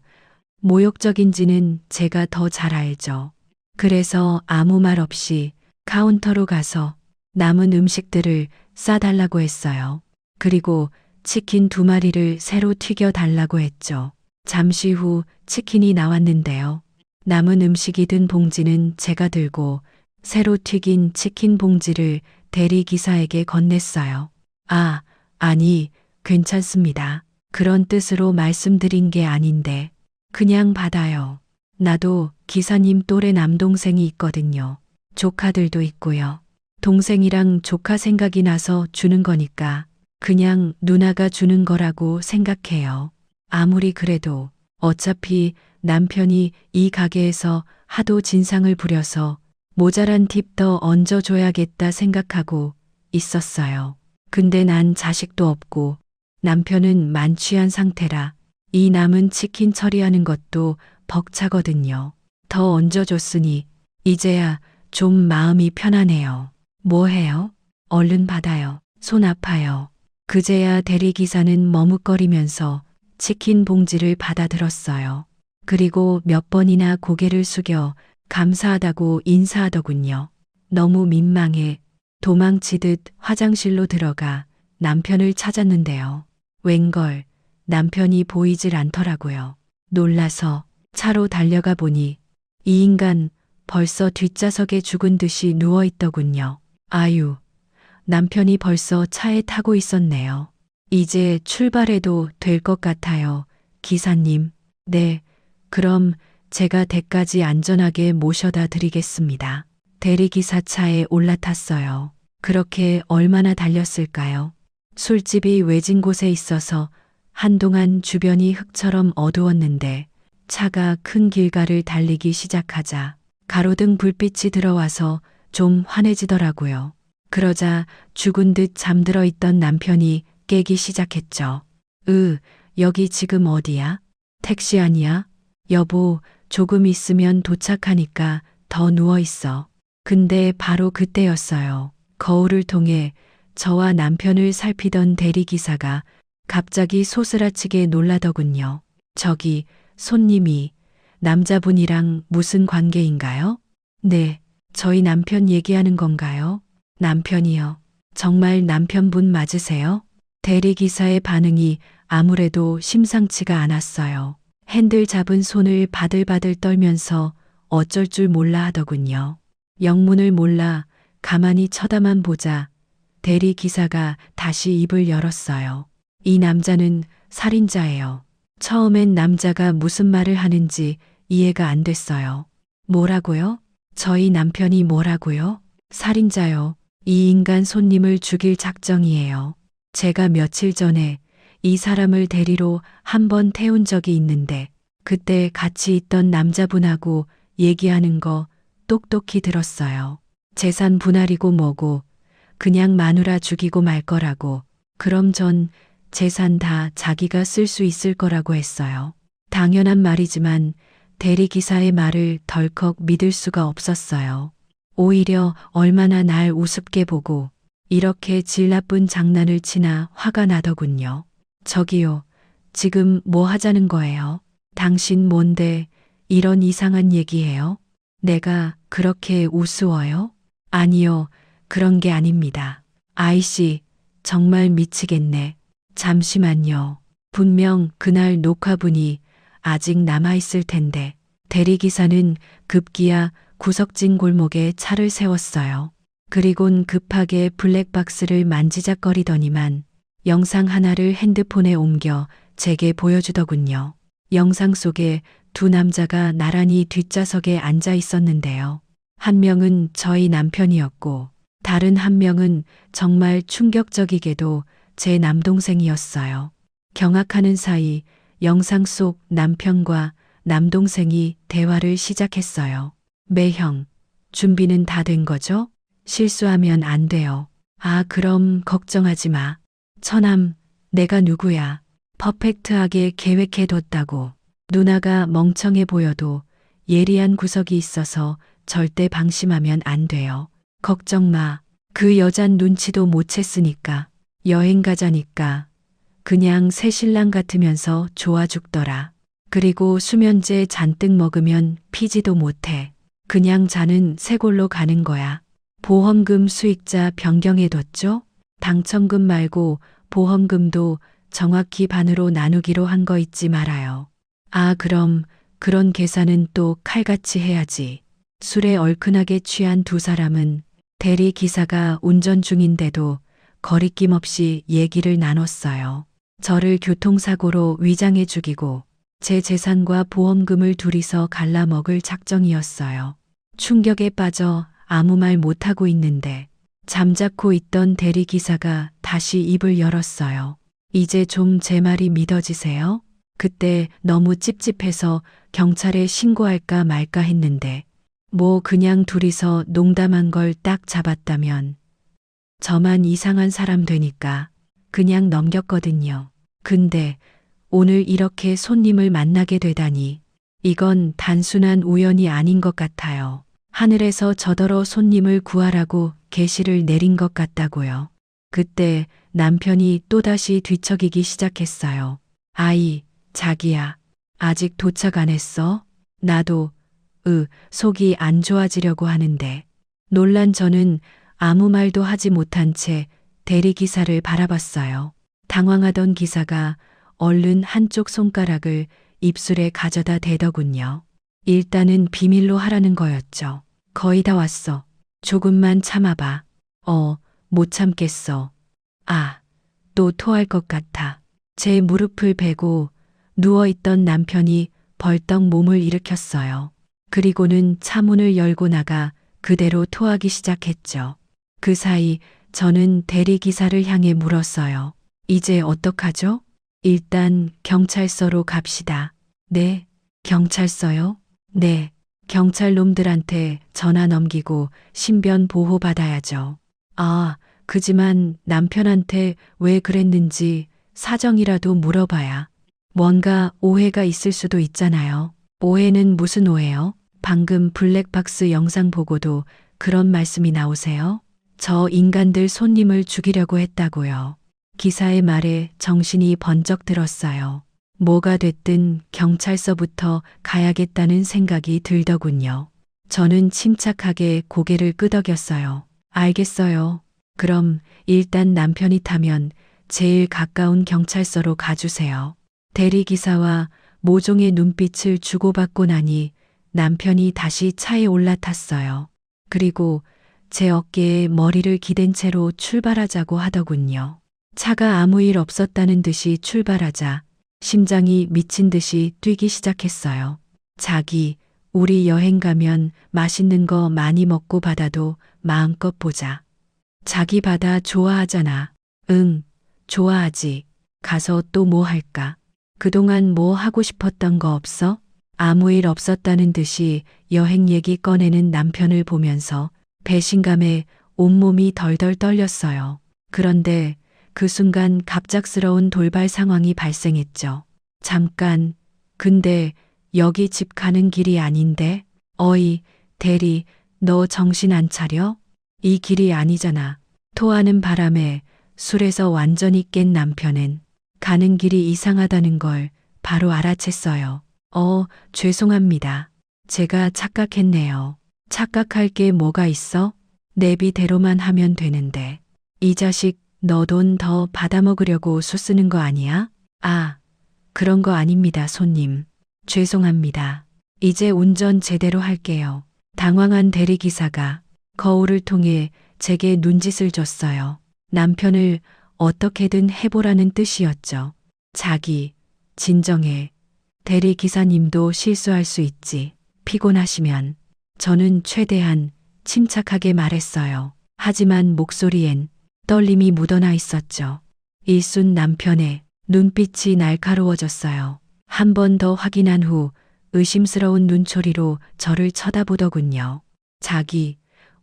모욕적인지는 제가 더 잘 알죠. 그래서 아무 말 없이 카운터로 가서 남은 음식들을 싸달라고 했어요. 그리고 치킨 2마리를 새로 튀겨 달라고 했죠. 잠시 후 치킨이 나왔는데요. 남은 음식이 든 봉지는 제가 들고 새로 튀긴 치킨 봉지를 대리기사에게 건넸어요. 아, 아니, 괜찮습니다. 그런 뜻으로 말씀드린 게 아닌데, 그냥 받아요. 나도 기사님 또래 남동생이 있거든요. 조카들도 있고요. 동생이랑 조카 생각이 나서 주는 거니까 그냥 누나가 주는 거라고 생각해요. 아무리 그래도 어차피 남편이 이 가게에서 하도 진상을 부려서 모자란 팁 더 얹어줘야겠다 생각하고 있었어요. 근데 난 자식도 없고 남편은 만취한 상태라 이 남은 치킨 처리하는 것도 벅차거든요. 더 얹어줬으니 이제야 좀 마음이 편하네요. 뭐 해요? 얼른 받아요. 손 아파요. 그제야 대리기사는 머뭇거리면서 치킨 봉지를 받아들었어요. 그리고 몇 번이나 고개를 숙여 감사하다고 인사하더군요. 너무 민망해 도망치듯 화장실로 들어가 남편을 찾았는데요. 웬걸 남편이 보이질 않더라고요. 놀라서 차로 달려가 보니 이 인간 벌써 뒷좌석에 죽은 듯이 누워 있더군요. 아유, 남편이 벌써 차에 타고 있었네요. 이제 출발해도 될 것 같아요. 기사님. 네, 그럼 제가 댁까지 안전하게 모셔다 드리겠습니다. 대리기사 차에 올라탔어요. 그렇게 얼마나 달렸을까요? 술집이 외진 곳에 있어서 한동안 주변이 흙처럼 어두웠는데 차가 큰 길가를 달리기 시작하자 가로등 불빛이 들어와서 좀 환해지더라고요. 그러자 죽은 듯 잠들어 있던 남편이 깨기 시작했죠. 여기 지금 어디야? 택시 아니야? 여보, 조금 있으면 도착하니까 더 누워 있어. 근데 바로 그때였어요. 거울을 통해 저와 남편을 살피던 대리기사가 갑자기 소스라치게 놀라더군요. 저기 손님이 남자분이랑 무슨 관계인가요? 네, 저희 남편 얘기하는 건가요? 남편이요. 정말 남편분 맞으세요? 대리기사의 반응이 아무래도 심상치가 않았어요. 핸들 잡은 손을 바들바들 떨면서 어쩔 줄 몰라 하더군요. 영문을 몰라 가만히 쳐다만 보자 대리기사가 다시 입을 열었어요. 이 남자는 살인자예요. 처음엔 남자가 무슨 말을 하는지 이해가 안 됐어요. 뭐라고요? 저희 남편이 뭐라고요? 살인자요. 이 인간 손님을 죽일 작정이에요. 제가 며칠 전에 이 사람을 데리러 한 번 태운 적이 있는데 그때 같이 있던 남자분하고 얘기하는 거 똑똑히 들었어요. 재산 분할이고 뭐고 그냥 마누라 죽이고 말 거라고. 그럼 전 재산 다 자기가 쓸 수 있을 거라고 했어요. 당연한 말이지만 대리기사의 말을 덜컥 믿을 수가 없었어요. 오히려 얼마나 날 우습게 보고 이렇게 질 나쁜 장난을 치나 화가 나더군요. 저기요, 지금 뭐 하자는 거예요? 당신 뭔데 이런 이상한 얘기해요? 내가 그렇게 우스워요? 아니요, 그런 게 아닙니다. 아이씨, 정말 미치겠네. 잠시만요. 분명 그날 녹화분이 아직 남아있을 텐데. 대리기사는 급기야 구석진 골목에 차를 세웠어요. 그리곤 급하게 블랙박스를 만지작거리더니만 영상 하나를 핸드폰에 옮겨 제게 보여주더군요. 영상 속에 두 남자가 나란히 뒷좌석에 앉아 있었는데요. 한 명은 저희 남편이었고 다른 한 명은 정말 충격적이게도 제 남동생이었어요. 경악하는 사이 영상 속 남편과 남동생이 대화를 시작했어요. 매형, 준비는 다 된 거죠? 실수하면 안 돼요. 아, 그럼 걱정하지 마. 처남, 내가 누구야? 퍼펙트하게 계획해뒀다고. 누나가 멍청해 보여도 예리한 구석이 있어서 절대 방심하면 안 돼요. 걱정 마. 그 여잔 눈치도 못 챘으니까. 여행 가자니까. 그냥 새 신랑 같으면서 좋아 죽더라. 그리고 수면제 잔뜩 먹으면 피지도 못해. 그냥 자는 새 골로 가는 거야. 보험금 수익자 변경해뒀죠? 당첨금 말고 보험금도 정확히 반으로 나누기로 한 거 잊지 말아요. 아, 그럼 그런 계산은 또 칼같이 해야지. 술에 얼큰하게 취한 두 사람은 대리 기사가 운전 중인데도 거리낌 없이 얘기를 나눴어요. 저를 교통사고로 위장해 죽이고 제 재산과 보험금을 둘이서 갈라먹을 작정이었어요. 충격에 빠져 아무 말 못하고 있는데 잠자코 있던 대리기사가 다시 입을 열었어요. 이제 좀 제 말이 믿어지세요? 그때 너무 찝찝해서 경찰에 신고할까 말까 했는데 뭐 그냥 둘이서 농담한 걸 딱 잡았다면 저만 이상한 사람 되니까 그냥 넘겼거든요. 근데 오늘 이렇게 손님을 만나게 되다니 이건 단순한 우연이 아닌 것 같아요. 하늘에서 저더러 손님을 구하라고 계시를 내린 것 같다고요. 그때 남편이 또다시 뒤척이기 시작했어요. 아이, 자기야, 아직 도착 안 했어? 나도, 속이 안 좋아지려고 하는데. 놀란 저는 아무 말도 하지 못한 채 대리기사를 바라봤어요. 당황하던 기사가 얼른 한쪽 손가락을 입술에 가져다 대더군요. 일단은 비밀로 하라는 거였죠. 거의 다 왔어. 조금만 참아봐. 못 참겠어. 아, 또 토할 것 같아. 제 무릎을 베고 누워있던 남편이 벌떡 몸을 일으켰어요. 그리고는 차문을 열고 나가 그대로 토하기 시작했죠. 그 사이 저는 대리기사를 향해 물었어요. 이제 어떡하죠? 일단 경찰서로 갑시다. 네, 경찰서요? 네, 경찰 놈들한테 전화 넘기고 신변 보호 받아야죠. 아, 그지만 남편한테 왜 그랬는지 사정이라도 물어봐야 뭔가 오해가 있을 수도 있잖아요. 오해는 무슨 오해요? 방금 블랙박스 영상 보고도 그런 말씀이 나오세요? 저 인간들 손님을 죽이려고 했다고요. 기사의 말에 정신이 번쩍 들었어요. 뭐가 됐든 경찰서부터 가야겠다는 생각이 들더군요. 저는 침착하게 고개를 끄덕였어요. 알겠어요. 그럼 일단 남편이 타면 제일 가까운 경찰서로 가주세요. 대리기사와 모종의 눈빛을 주고받고 나니 남편이 다시 차에 올라탔어요. 그리고 제 어깨에 머리를 기댄 채로 출발하자고 하더군요. 차가 아무 일 없었다는 듯이 출발하자 심장이 미친 듯이 뛰기 시작했어요. 자기, 우리 여행 가면 맛있는 거 많이 먹고 바다도 마음껏 보자. 자기 바다 좋아하잖아. 응, 좋아하지. 가서 또 뭐 할까? 그동안 뭐 하고 싶었던 거 없어? 아무 일 없었다는 듯이 여행 얘기 꺼내는 남편을 보면서 배신감에 온몸이 덜덜 떨렸어요. 그런데 그 순간 갑작스러운 돌발 상황이 발생했죠. 잠깐, 근데 여기 집 가는 길이 아닌데? 어이, 대리, 너 정신 안 차려? 이 길이 아니잖아. 토하는 바람에 술에서 완전히 깬 남편은 가는 길이 이상하다는 걸 바로 알아챘어요. 죄송합니다. 제가 착각했네요. 착각할 게 뭐가 있어? 내비대로만 하면 되는데. 이 자식 너 돈 더 받아먹으려고 수 쓰는 거 아니야? 아, 그런 거 아닙니다, 손님. 죄송합니다. 이제 운전 제대로 할게요. 당황한 대리기사가 거울을 통해 제게 눈짓을 줬어요. 남편을 어떻게든 해보라는 뜻이었죠. 자기, 진정해. 대리기사님도 실수할 수 있지. 피곤하시면. 저는 최대한 침착하게 말했어요. 하지만 목소리엔 떨림이 묻어나 있었죠. 일순 남편의 눈빛이 날카로워졌어요. 한 번 더 확인한 후 의심스러운 눈초리로 저를 쳐다보더군요. 자기,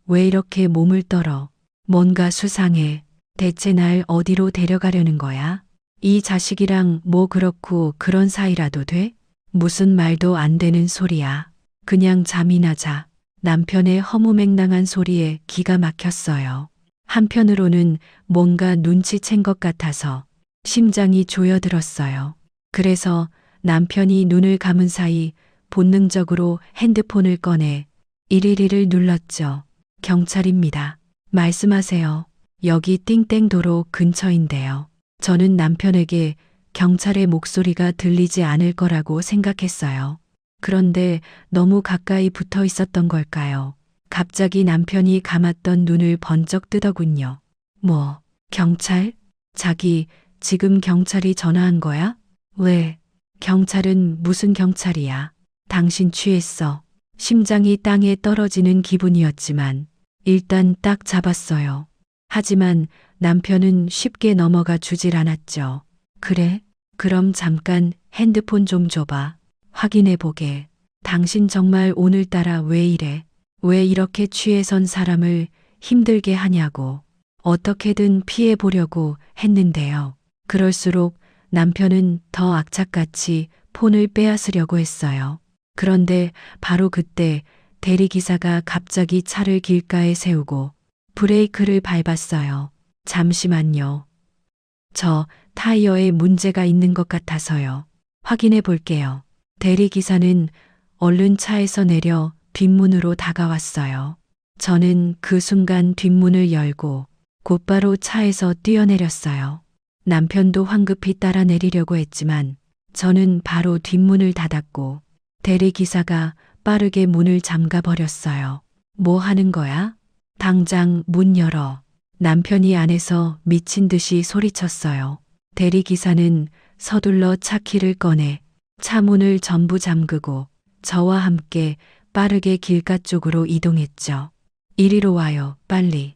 왜 이렇게 몸을 떨어? 뭔가 수상해. 대체 날 어디로 데려가려는 거야? 이 자식이랑 뭐 그렇고 그런 사이라도 돼? 무슨 말도 안 되는 소리야. 그냥 잠이나 자. 남편의 허무맹랑한 소리에 기가 막혔어요. 한편으로는 뭔가 눈치챈 것 같아서 심장이 조여들었어요. 그래서 남편이 눈을 감은 사이 본능적으로 핸드폰을 꺼내 112를 눌렀죠. 경찰입니다. 말씀하세요. 여기 띵땡도로 근처인데요. 저는 남편에게 경찰의 목소리가 들리지 않을 거라고 생각했어요. 그런데 너무 가까이 붙어 있었던 걸까요? 갑자기 남편이 감았던 눈을 번쩍 뜨더군요. 뭐, 경찰? 자기, 지금 경찰이 전화한 거야? 왜? 경찰은 무슨 경찰이야? 당신 취했어. 심장이 땅에 떨어지는 기분이었지만 일단 딱 잡았어요. 하지만 남편은 쉽게 넘어가 주질 않았죠. 그래? 그럼 잠깐 핸드폰 좀 줘봐. 확인해 보게. 당신 정말 오늘따라 왜 이래? 왜 이렇게 취해선 사람을 힘들게 하냐고. 어떻게든 피해 보려고 했는데요. 그럴수록 남편은 더 악착같이 폰을 빼앗으려고 했어요. 그런데 바로 그때 대리기사가 갑자기 차를 길가에 세우고 브레이크를 밟았어요. 잠시만요. 저 타이어에 문제가 있는 것 같아서요. 확인해 볼게요. 대리기사는 얼른 차에서 내려 뒷문으로 다가왔어요. 저는 그 순간 뒷문을 열고 곧바로 차에서 뛰어내렸어요. 남편도 황급히 따라 내리려고 했지만 저는 바로 뒷문을 닫았고 대리기사가 빠르게 문을 잠가 버렸어요. 뭐 하는 거야? 당장 문 열어. 남편이 안에서 미친 듯이 소리쳤어요. 대리기사는 서둘러 차키를 꺼내 차 문을 전부 잠그고 저와 함께 빠르게 길가 쪽으로 이동했죠. 이리로 와요, 빨리.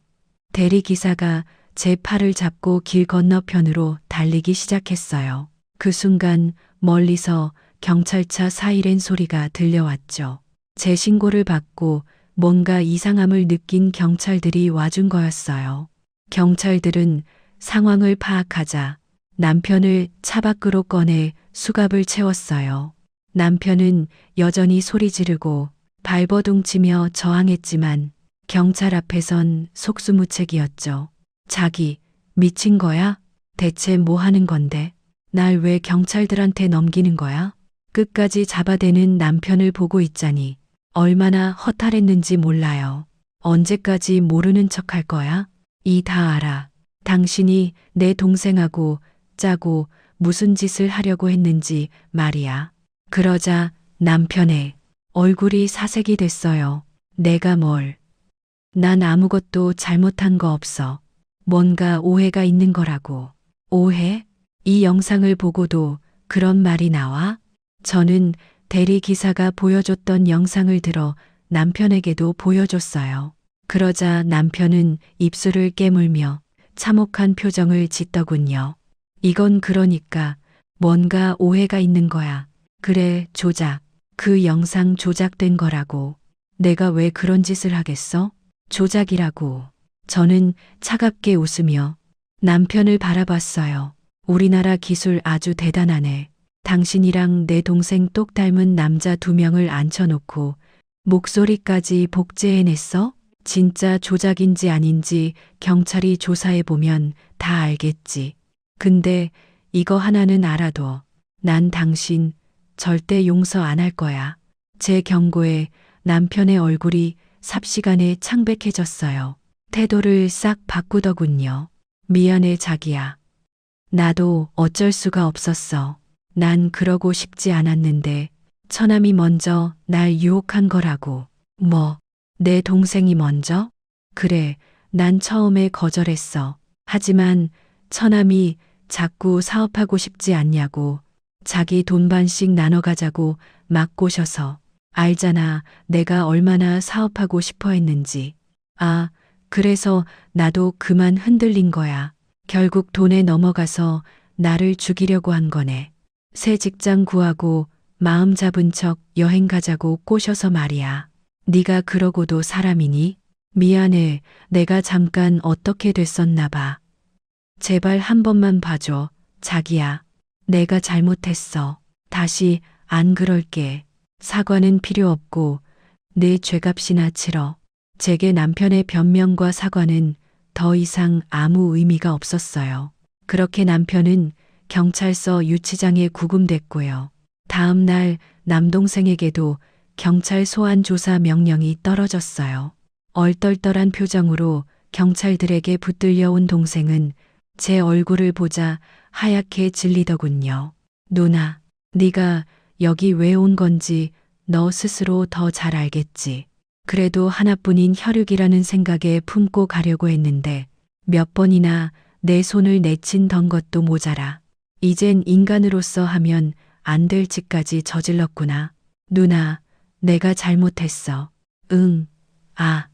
대리기사가 제 팔을 잡고 길 건너편으로 달리기 시작했어요. 그 순간 멀리서 경찰차 사이렌 소리가 들려왔죠. 제 신고를 받고 뭔가 이상함을 느낀 경찰들이 와준 거였어요. 경찰들은 상황을 파악하자 남편을 차 밖으로 꺼내 수갑을 채웠어요. 남편은 여전히 소리 지르고 발버둥치며 저항했지만 경찰 앞에선 속수무책이었죠. 자기, 미친 거야? 대체 뭐 하는 건데? 날 왜 경찰들한테 넘기는 거야? 끝까지 잡아대는 남편을 보고 있자니 얼마나 허탈했는지 몰라요. 언제까지 모르는 척 할 거야? 이 다 알아. 당신이 내 동생하고 짜고 무슨 짓을 하려고 했는지 말이야. 그러자 남편의 얼굴이 사색이 됐어요. 내가 뭘? 난 아무것도 잘못한 거 없어. 뭔가 오해가 있는 거라고. 오해? 이 영상을 보고도 그런 말이 나와? 저는 대리기사가 보여줬던 영상을 들어 남편에게도 보여줬어요. 그러자 남편은 입술을 깨물며 참혹한 표정을 짓더군요. 이건 그러니까 뭔가 오해가 있는 거야. 그래, 조작. 그 영상 조작된 거라고. 내가 왜 그런 짓을 하겠어? 조작이라고. 저는 차갑게 웃으며 남편을 바라봤어요. 우리나라 기술 아주 대단하네. 당신이랑 내 동생 똑 닮은 남자 2명을 앉혀놓고 목소리까지 복제해냈어? 진짜 조작인지 아닌지 경찰이 조사해보면 다 알겠지. 근데 이거 하나는 알아둬. 난 당신 절대 용서 안 할 거야. 제 경고에 남편의 얼굴이 삽시간에 창백해졌어요. 태도를 싹 바꾸더군요. 미안해, 자기야. 나도 어쩔 수가 없었어. 난 그러고 싶지 않았는데 처남이 먼저 날 유혹한 거라고. 뭐, 내 동생이 먼저? 그래, 난 처음에 거절했어. 하지만 처남이 자꾸 사업하고 싶지 않냐고 자기 돈 반씩 나눠 가자고 막 꼬셔서 알잖아, 내가 얼마나 사업하고 싶어 했는지. 아, 그래서 나도 그만 흔들린 거야. 결국 돈에 넘어가서 나를 죽이려고 한 거네. 새 직장 구하고 마음 잡은 척 여행 가자고 꼬셔서 말이야. 네가 그러고도 사람이니? 미안해, 내가 잠깐 어떻게 됐었나 봐. 제발 한 번만 봐줘, 자기야. 내가 잘못했어. 다시 안 그럴게. 사과는 필요 없고 내 죄값이나 치러. 제게 남편의 변명과 사과는 더 이상 아무 의미가 없었어요. 그렇게 남편은 경찰서 유치장에 구금됐고요. 다음 날 남동생에게도 경찰 소환 조사 명령이 떨어졌어요. 얼떨떨한 표정으로 경찰들에게 붙들려 온 동생은 제 얼굴을 보자 하얗게 질리더군요. 누나, 네가 여기 왜 온 건지 너 스스로 더 잘 알겠지. 그래도 하나뿐인 혈육이라는 생각에 품고 가려고 했는데 몇 번이나 내 손을 내친던 것도 모자라. 이젠 인간으로서 하면 안 될 짓까지 저질렀구나. 누나, 내가 잘못했어. 응, 아,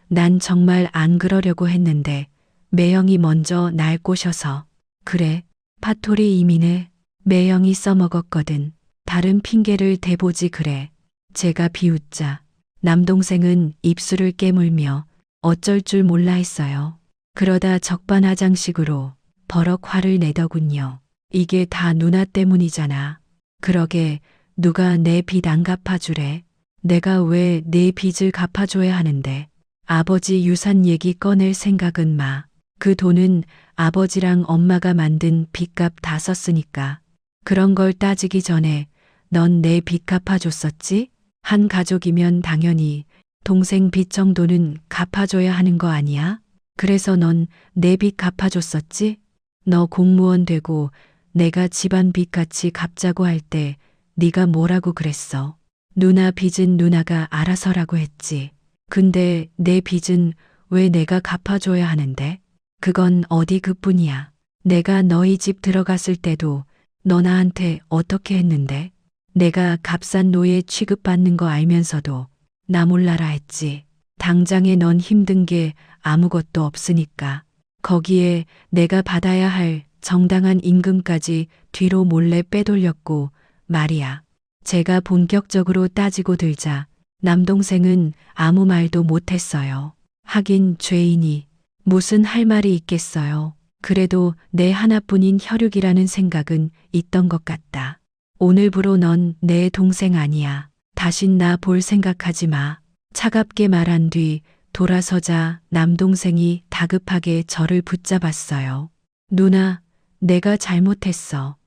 난 정말 안 그러려고 했는데 매형이 먼저 날 꼬셔서. 그래, 파토리 이민을 매형이 써먹었거든. 다른 핑계를 대보지 그래. 제가 비웃자 남동생은 입술을 깨물며 어쩔 줄 몰라 했어요. 그러다 적반하장식으로 버럭 화를 내더군요. 이게 다 누나 때문이잖아. 그러게 누가 내 빚 안 갚아주래. 내가 왜 내 빚을 갚아줘야 하는데. 아버지 유산 얘기 꺼낼 생각은 마. 그 돈은 아버지랑 엄마가 만든 빚값 다 썼으니까. 그런 걸 따지기 전에 넌 내 빚 갚아줬었지? 한 가족이면 당연히 동생 빚 정도는 갚아줘야 하는 거 아니야? 그래서 넌 내 빚 갚아줬었지? 너 공무원 되고 내가 집안 빚 같이 갚자고 할 때 네가 뭐라고 그랬어? 누나 빚은 누나가 알아서라고 했지. 근데 내 빚은 왜 내가 갚아줘야 하는데? 그건 어디 그뿐이야. 내가 너희 집 들어갔을 때도 너 나한테 어떻게 했는데? 내가 값싼 노예 취급받는 거 알면서도 나 몰라라 했지. 당장에 넌 힘든 게 아무것도 없으니까. 거기에 내가 받아야 할 정당한 임금까지 뒤로 몰래 빼돌렸고 말이야. 제가 본격적으로 따지고 들자 남동생은 아무 말도 못했어요. 하긴 죄인이 무슨 할 말이 있겠어요. 그래도 내 하나뿐인 혈육이라는 생각은 있던 것 같다. 오늘부로 넌 내 동생 아니야. 다신 나 볼 생각하지 마. 차갑게 말한 뒤 돌아서자 남동생이 다급하게 저를 붙잡았어요. 누나, 내가 잘못했어.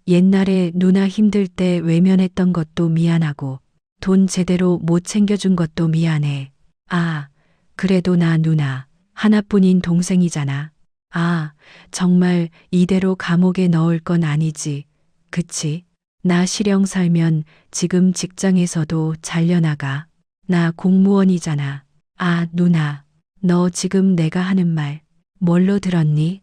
옛날에 누나 힘들 때 외면했던 것도 미안하고 돈 제대로 못 챙겨준 것도 미안해. 그래도 나 누나 하나뿐인 동생이잖아. 정말 이대로 감옥에 넣을 건 아니지. 그치? 나 실형 살면 지금 직장에서도 잘려나가. 나 공무원이잖아. 누나, 너 지금 내가 하는 말 뭘로 들었니?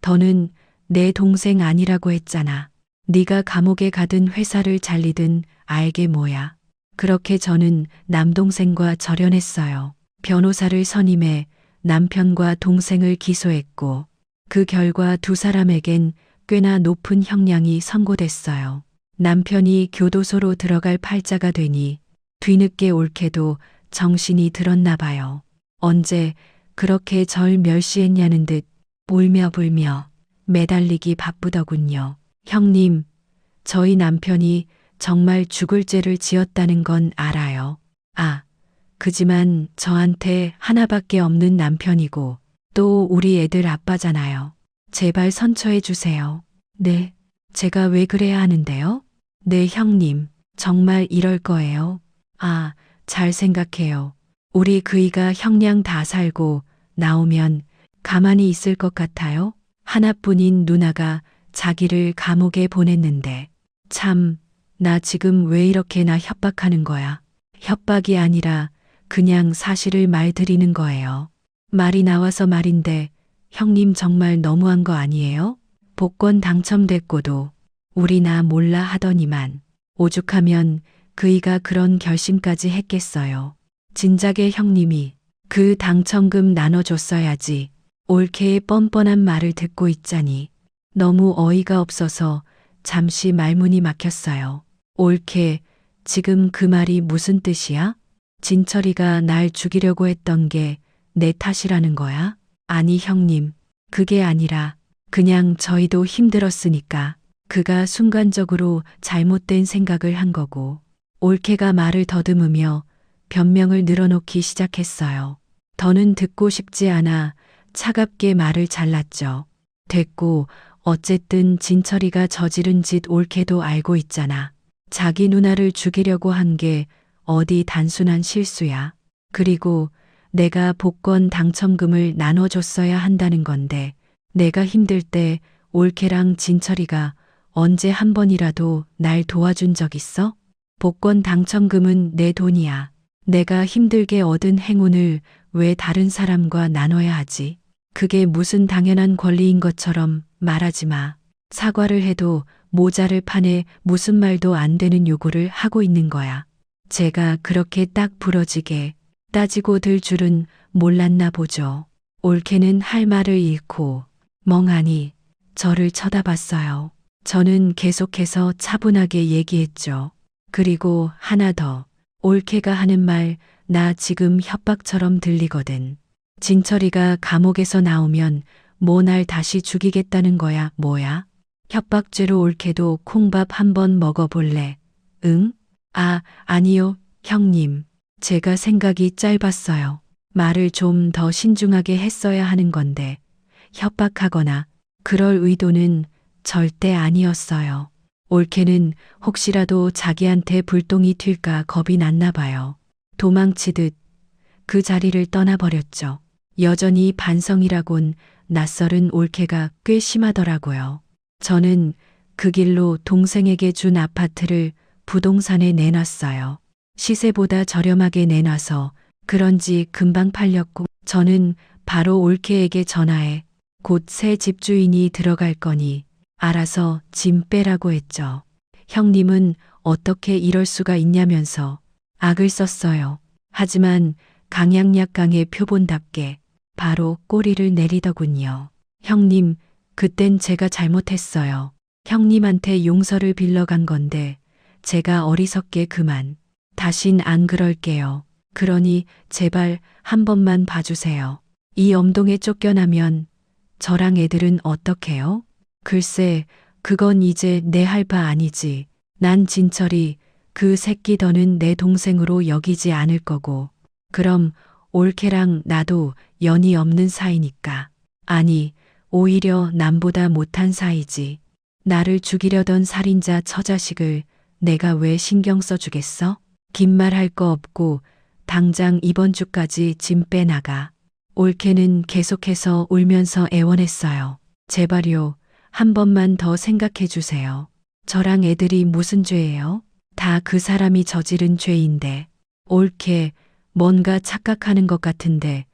더는 내 동생 아니라고 했잖아. 네가 감옥에 가든 회사를 잘리든 알게 뭐야. 그렇게 저는 남동생과 절연했어요. 변호사를 선임해 남편과 동생을 기소했고 그 결과 두 사람에겐 꽤나 높은 형량이 선고됐어요. 남편이 교도소로 들어갈 팔자가 되니 뒤늦게 옳게도 정신이 들었나 봐요. 언제 그렇게 절 멸시했냐는 듯 울며불며 매달리기 바쁘더군요. 형님, 저희 남편이 정말 죽을 죄를 지었다는 건 알아요. 그지만 저한테 하나밖에 없는 남편이고 또 우리 애들 아빠잖아요. 제발 선처해 주세요. 네, 제가 왜 그래야 하는데요? 네, 형님, 정말 이럴 거예요. 잘 생각해요. 우리 그이가 형량 다 살고 나오면 가만히 있을 것 같아요? 하나뿐인 누나가 자기를 감옥에 보냈는데 참, 나 지금 왜 이렇게나 협박하는 거야? 협박이 아니라 그냥 사실을 말드리는 거예요. 말이 나와서 말인데 형님 정말 너무한 거 아니에요? 복권 당첨됐고도 우리 나 몰라 하더니만 오죽하면 그이가 그런 결심까지 했겠어요. 진작에 형님이 그 당첨금 나눠줬어야지. 올케의 뻔뻔한 말을 듣고 있자니 너무 어이가 없어서 잠시 말문이 막혔어요. 올케, 지금 그 말이 무슨 뜻이야? 진철이가 날 죽이려고 했던 게 내 탓이라는 거야? 아니 형님, 그게 아니라 그냥 저희도 힘들었으니까 그가 순간적으로 잘못된 생각을 한 거고 올케가 말을 더듬으며 변명을 늘어놓기 시작했어요. 더는 듣고 싶지 않아 차갑게 말을 잘랐죠. 됐고, 어쨌든 진철이가 저지른 짓 옳게도 알고 있잖아. 자기 누나를 죽이려고 한 게 어디 단순한 실수야. 그리고 내가 복권 당첨금을 나눠줬어야 한다는 건데, 내가 힘들 때 올케랑 진철이가 언제 한 번이라도 날 도와준 적 있어? 복권 당첨금은 내 돈이야. 내가 힘들게 얻은 행운을 왜 다른 사람과 나눠야 하지? 그게 무슨 당연한 권리인 것처럼 말하지 마. 사과를 해도 모자를 파내 무슨 말도 안 되는 요구를 하고 있는 거야. 제가 그렇게 딱 부러지게 따지고 들 줄은 몰랐나 보죠. 올케는 할 말을 잃고 멍하니 저를 쳐다봤어요. 저는 계속해서 차분하게 얘기했죠. 그리고 하나 더. 올케가 하는 말 나 지금 협박처럼 들리거든. 진철이가 감옥에서 나오면 뭐 날 다시 죽이겠다는 거야 뭐야? 협박죄로 올케도 콩밥 한번 먹어볼래? 응? 아니요, 형님. 제가 생각이 짧았어요. 말을 좀 더 신중하게 했어야 하는 건데, 협박하거나 그럴 의도는 절대 아니었어요. 올케는 혹시라도 자기한테 불똥이 튈까 겁이 났나 봐요. 도망치듯 그 자리를 떠나버렸죠. 여전히 반성이라곤 낯설은 올케가 꽤 심하더라고요. 저는 그 길로 동생에게 준 아파트를 부동산에 내놨어요. 시세보다 저렴하게 내놔서 그런지 금방 팔렸고 저는 바로 올케에게 전화해 곧 새 집주인이 들어갈 거니 알아서 짐 빼라고 했죠. 형님은 어떻게 이럴 수가 있냐면서 악을 썼어요. 하지만 강약약강의 표본답게 바로 꼬리를 내리더군요. 형님, 그땐 제가 잘못했어요. 형님한테 용서를 빌러간 건데 제가 어리석게 그만. 다신 안 그럴게요. 그러니 제발 한 번만 봐주세요. 이 엄동에 쫓겨나면 저랑 애들은 어떡해요? 글쎄, 그건 이제 내 할 바 아니지. 난 진철이 그 새끼 더는 내 동생으로 여기지 않을 거고. 그럼 올케랑 나도 연이 없는 사이니까. 아니, 오히려 남보다 못한 사이지. 나를 죽이려던 살인자 처자식을 내가 왜 신경 써주겠어? 긴 말 할 거 없고 당장 이번 주까지 짐 빼나가. 올케는 계속해서 울면서 애원했어요. 제발요. 한 번만 더 생각해 주세요. 저랑 애들이 무슨 죄예요? 다 그 사람이 저지른 죄인데. 올케, 뭔가 착각하는 것 같은데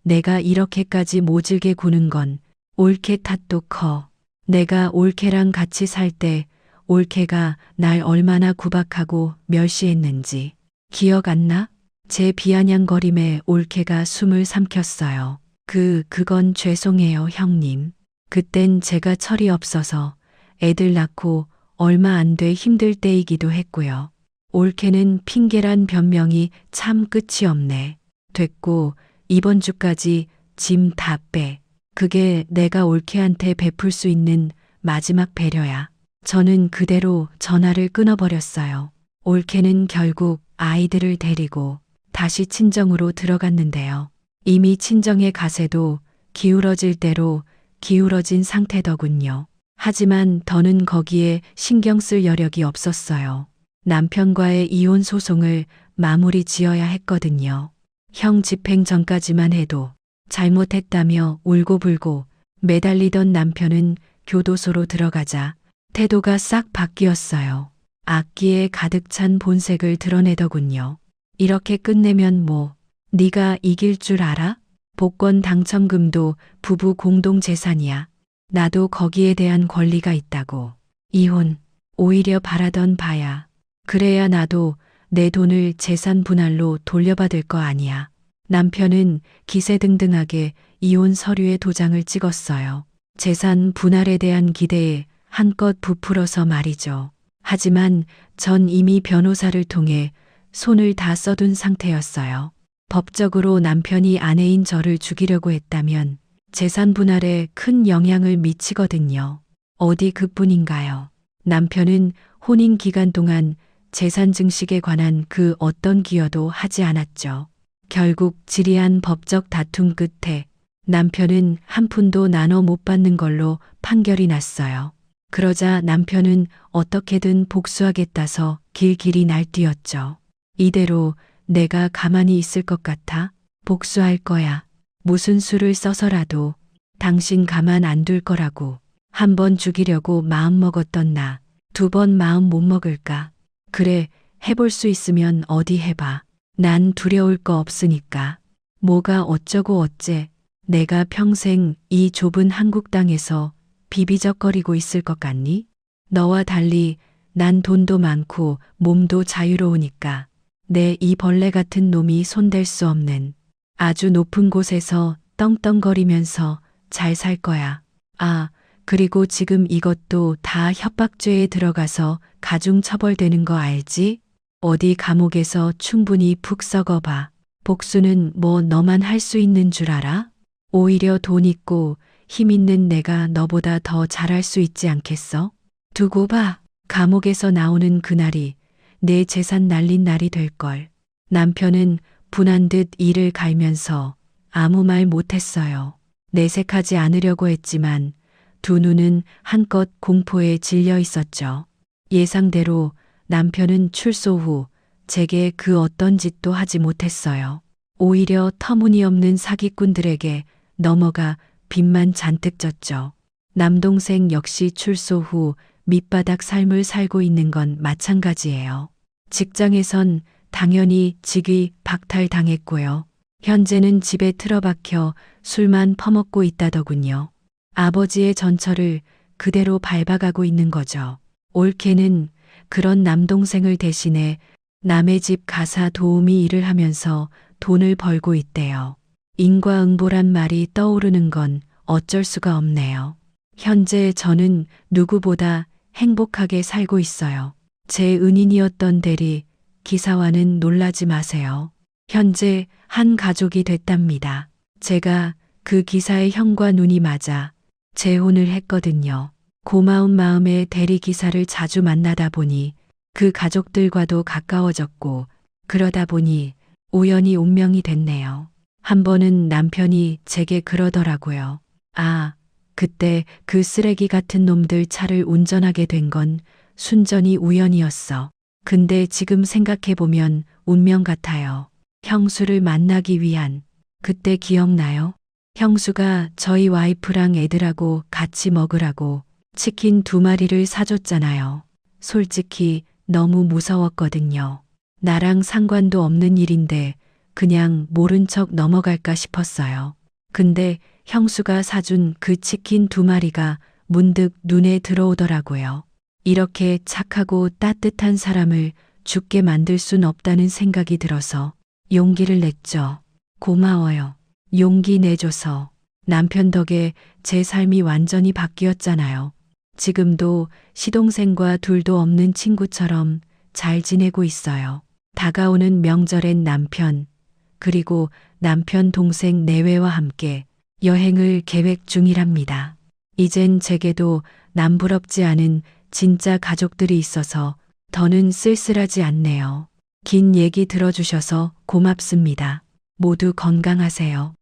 내가 이렇게까지 모질게 구는 건 올케 탓도 커. 내가 올케랑 같이 살 때 올케가 날 얼마나 구박하고 멸시했는지 기억 안 나? 제 비아냥거림에 올케가 숨을 삼켰어요. 그건 죄송해요, 형님. 그땐 제가 철이 없어서 애들 낳고 얼마 안 돼 힘들 때이기도 했고요. 올케는 핑계란 변명이 참 끝이 없네. 됐고 이번 주까지 짐 다 빼. 그게 내가 올케한테 베풀 수 있는 마지막 배려야. 저는 그대로 전화를 끊어버렸어요. 올케는 결국 아이들을 데리고 다시 친정으로 들어갔는데요. 이미 친정의 가세도 기울어질 대로 기울어진 상태더군요. 하지만 더는 거기에 신경 쓸 여력이 없었어요. 남편과의 이혼 소송을 마무리 지어야 했거든요. 형 집행 전까지만 해도 잘못했다며 울고불고 매달리던 남편은 교도소로 들어가자 태도가 싹 바뀌었어요. 악기에 가득 찬 본색을 드러내더군요. 이렇게 끝내면 뭐 네가 이길 줄 알아? 복권 당첨금도 부부 공동 재산이야. 나도 거기에 대한 권리가 있다고. 이혼 오히려 바라던 바야. 그래야 나도 내 돈을 재산 분할로 돌려받을 거 아니야. 남편은 기세등등하게 이혼 서류에 도장을 찍었어요. 재산 분할에 대한 기대에 한껏 부풀어서 말이죠. 하지만 전 이미 변호사를 통해 손을 다 써둔 상태였어요. 법적으로 남편이 아내인 저를 죽이려고 했다면 재산 분할에 큰 영향을 미치거든요. 어디 그뿐인가요? 남편은 혼인 기간 동안 재산 증식에 관한 그 어떤 기여도 하지 않았죠. 결국 지리한 법적 다툼 끝에 남편은 한 푼도 나눠 못 받는 걸로 판결이 났어요. 그러자 남편은 어떻게든 복수하겠다서 길길이 날뛰었죠. 이대로 내가 가만히 있을 것 같아? 복수할 거야. 무슨 수를 써서라도 당신 가만 안 둘 거라고. 한 번 죽이려고 마음먹었던 나, 두 번 마음 못 먹을까? 그래, 해볼 수 있으면 어디 해봐. 난 두려울 거 없으니까. 뭐가 어쩌고 어째. 내가 평생 이 좁은 한국 땅에서 비비적거리고 있을 것 같니? 너와 달리 난 돈도 많고 몸도 자유로우니까 내 이 벌레 같은 놈이 손댈 수 없는 아주 높은 곳에서 떵떵거리면서 잘 살 거야. 아, 그리고 지금 이것도 다 협박죄에 들어가서 가중 처벌되는 거 알지? 어디 감옥에서 충분히 푹 썩어봐. 복수는 뭐 너만 할 수 있는 줄 알아? 오히려 돈 있고 힘 있는 내가 너보다 더 잘할 수 있지 않겠어? 두고 봐. 감옥에서 나오는 그날이 내 재산 날린 날이 될걸. 남편은 분한 듯 이를 갈면서 아무 말 못했어요. 내색하지 않으려고 했지만 두 눈은 한껏 공포에 질려 있었죠. 예상대로 남편은 출소 후 제게 그 어떤 짓도 하지 못했어요. 오히려 터무니없는 사기꾼들에게 넘어가 빚만 잔뜩 졌죠. 남동생 역시 출소 후 밑바닥 삶을 살고 있는 건 마찬가지예요. 직장에선 당연히 직위 박탈당했고요. 현재는 집에 틀어박혀 술만 퍼먹고 있다더군요. 아버지의 전철을 그대로 밟아가고 있는 거죠. 올케는 그런 남동생을 대신해 남의 집 가사 도우미 일을 하면서 돈을 벌고 있대요. 인과응보란 말이 떠오르는 건 어쩔 수가 없네요. 현재 저는 누구보다 행복하게 살고 있어요. 제 은인이었던 대리 기사와는 놀라지 마세요. 현재 한 가족이 됐답니다. 제가 그 기사의 형과 눈이 맞아 재혼을 했거든요. 고마운 마음에 대리 기사를 자주 만나다 보니 그 가족들과도 가까워졌고 그러다 보니 우연히 운명이 됐네요. 한 번은 남편이 제게 그러더라고요. 아, 그때 그 쓰레기 같은 놈들 차를 운전하게 된 건 순전히 우연이었어. 근데 지금 생각해보면 운명 같아요. 형수를 만나기 위한. 그때 기억나요? 형수가 저희 와이프랑 애들하고 같이 먹으라고 치킨 2마리를 사줬잖아요. 솔직히 너무 무서웠거든요. 나랑 상관도 없는 일인데 그냥 모른 척 넘어갈까 싶었어요. 근데 형수가 사준 그 치킨 2마리가 문득 눈에 들어오더라고요. 이렇게 착하고 따뜻한 사람을 죽게 만들 순 없다는 생각이 들어서 용기를 냈죠. 고마워요. 용기 내줘서. 남편 덕에 제 삶이 완전히 바뀌었잖아요. 지금도 시동생과 둘도 없는 친구처럼 잘 지내고 있어요. 다가오는 명절엔 남편, 그리고 남편 동생 내외와 함께 여행을 계획 중이랍니다. 이젠 제게도 남부럽지 않은 진짜 가족들이 있어서 더는 쓸쓸하지 않네요. 긴 얘기 들어주셔서 고맙습니다. 모두 건강하세요.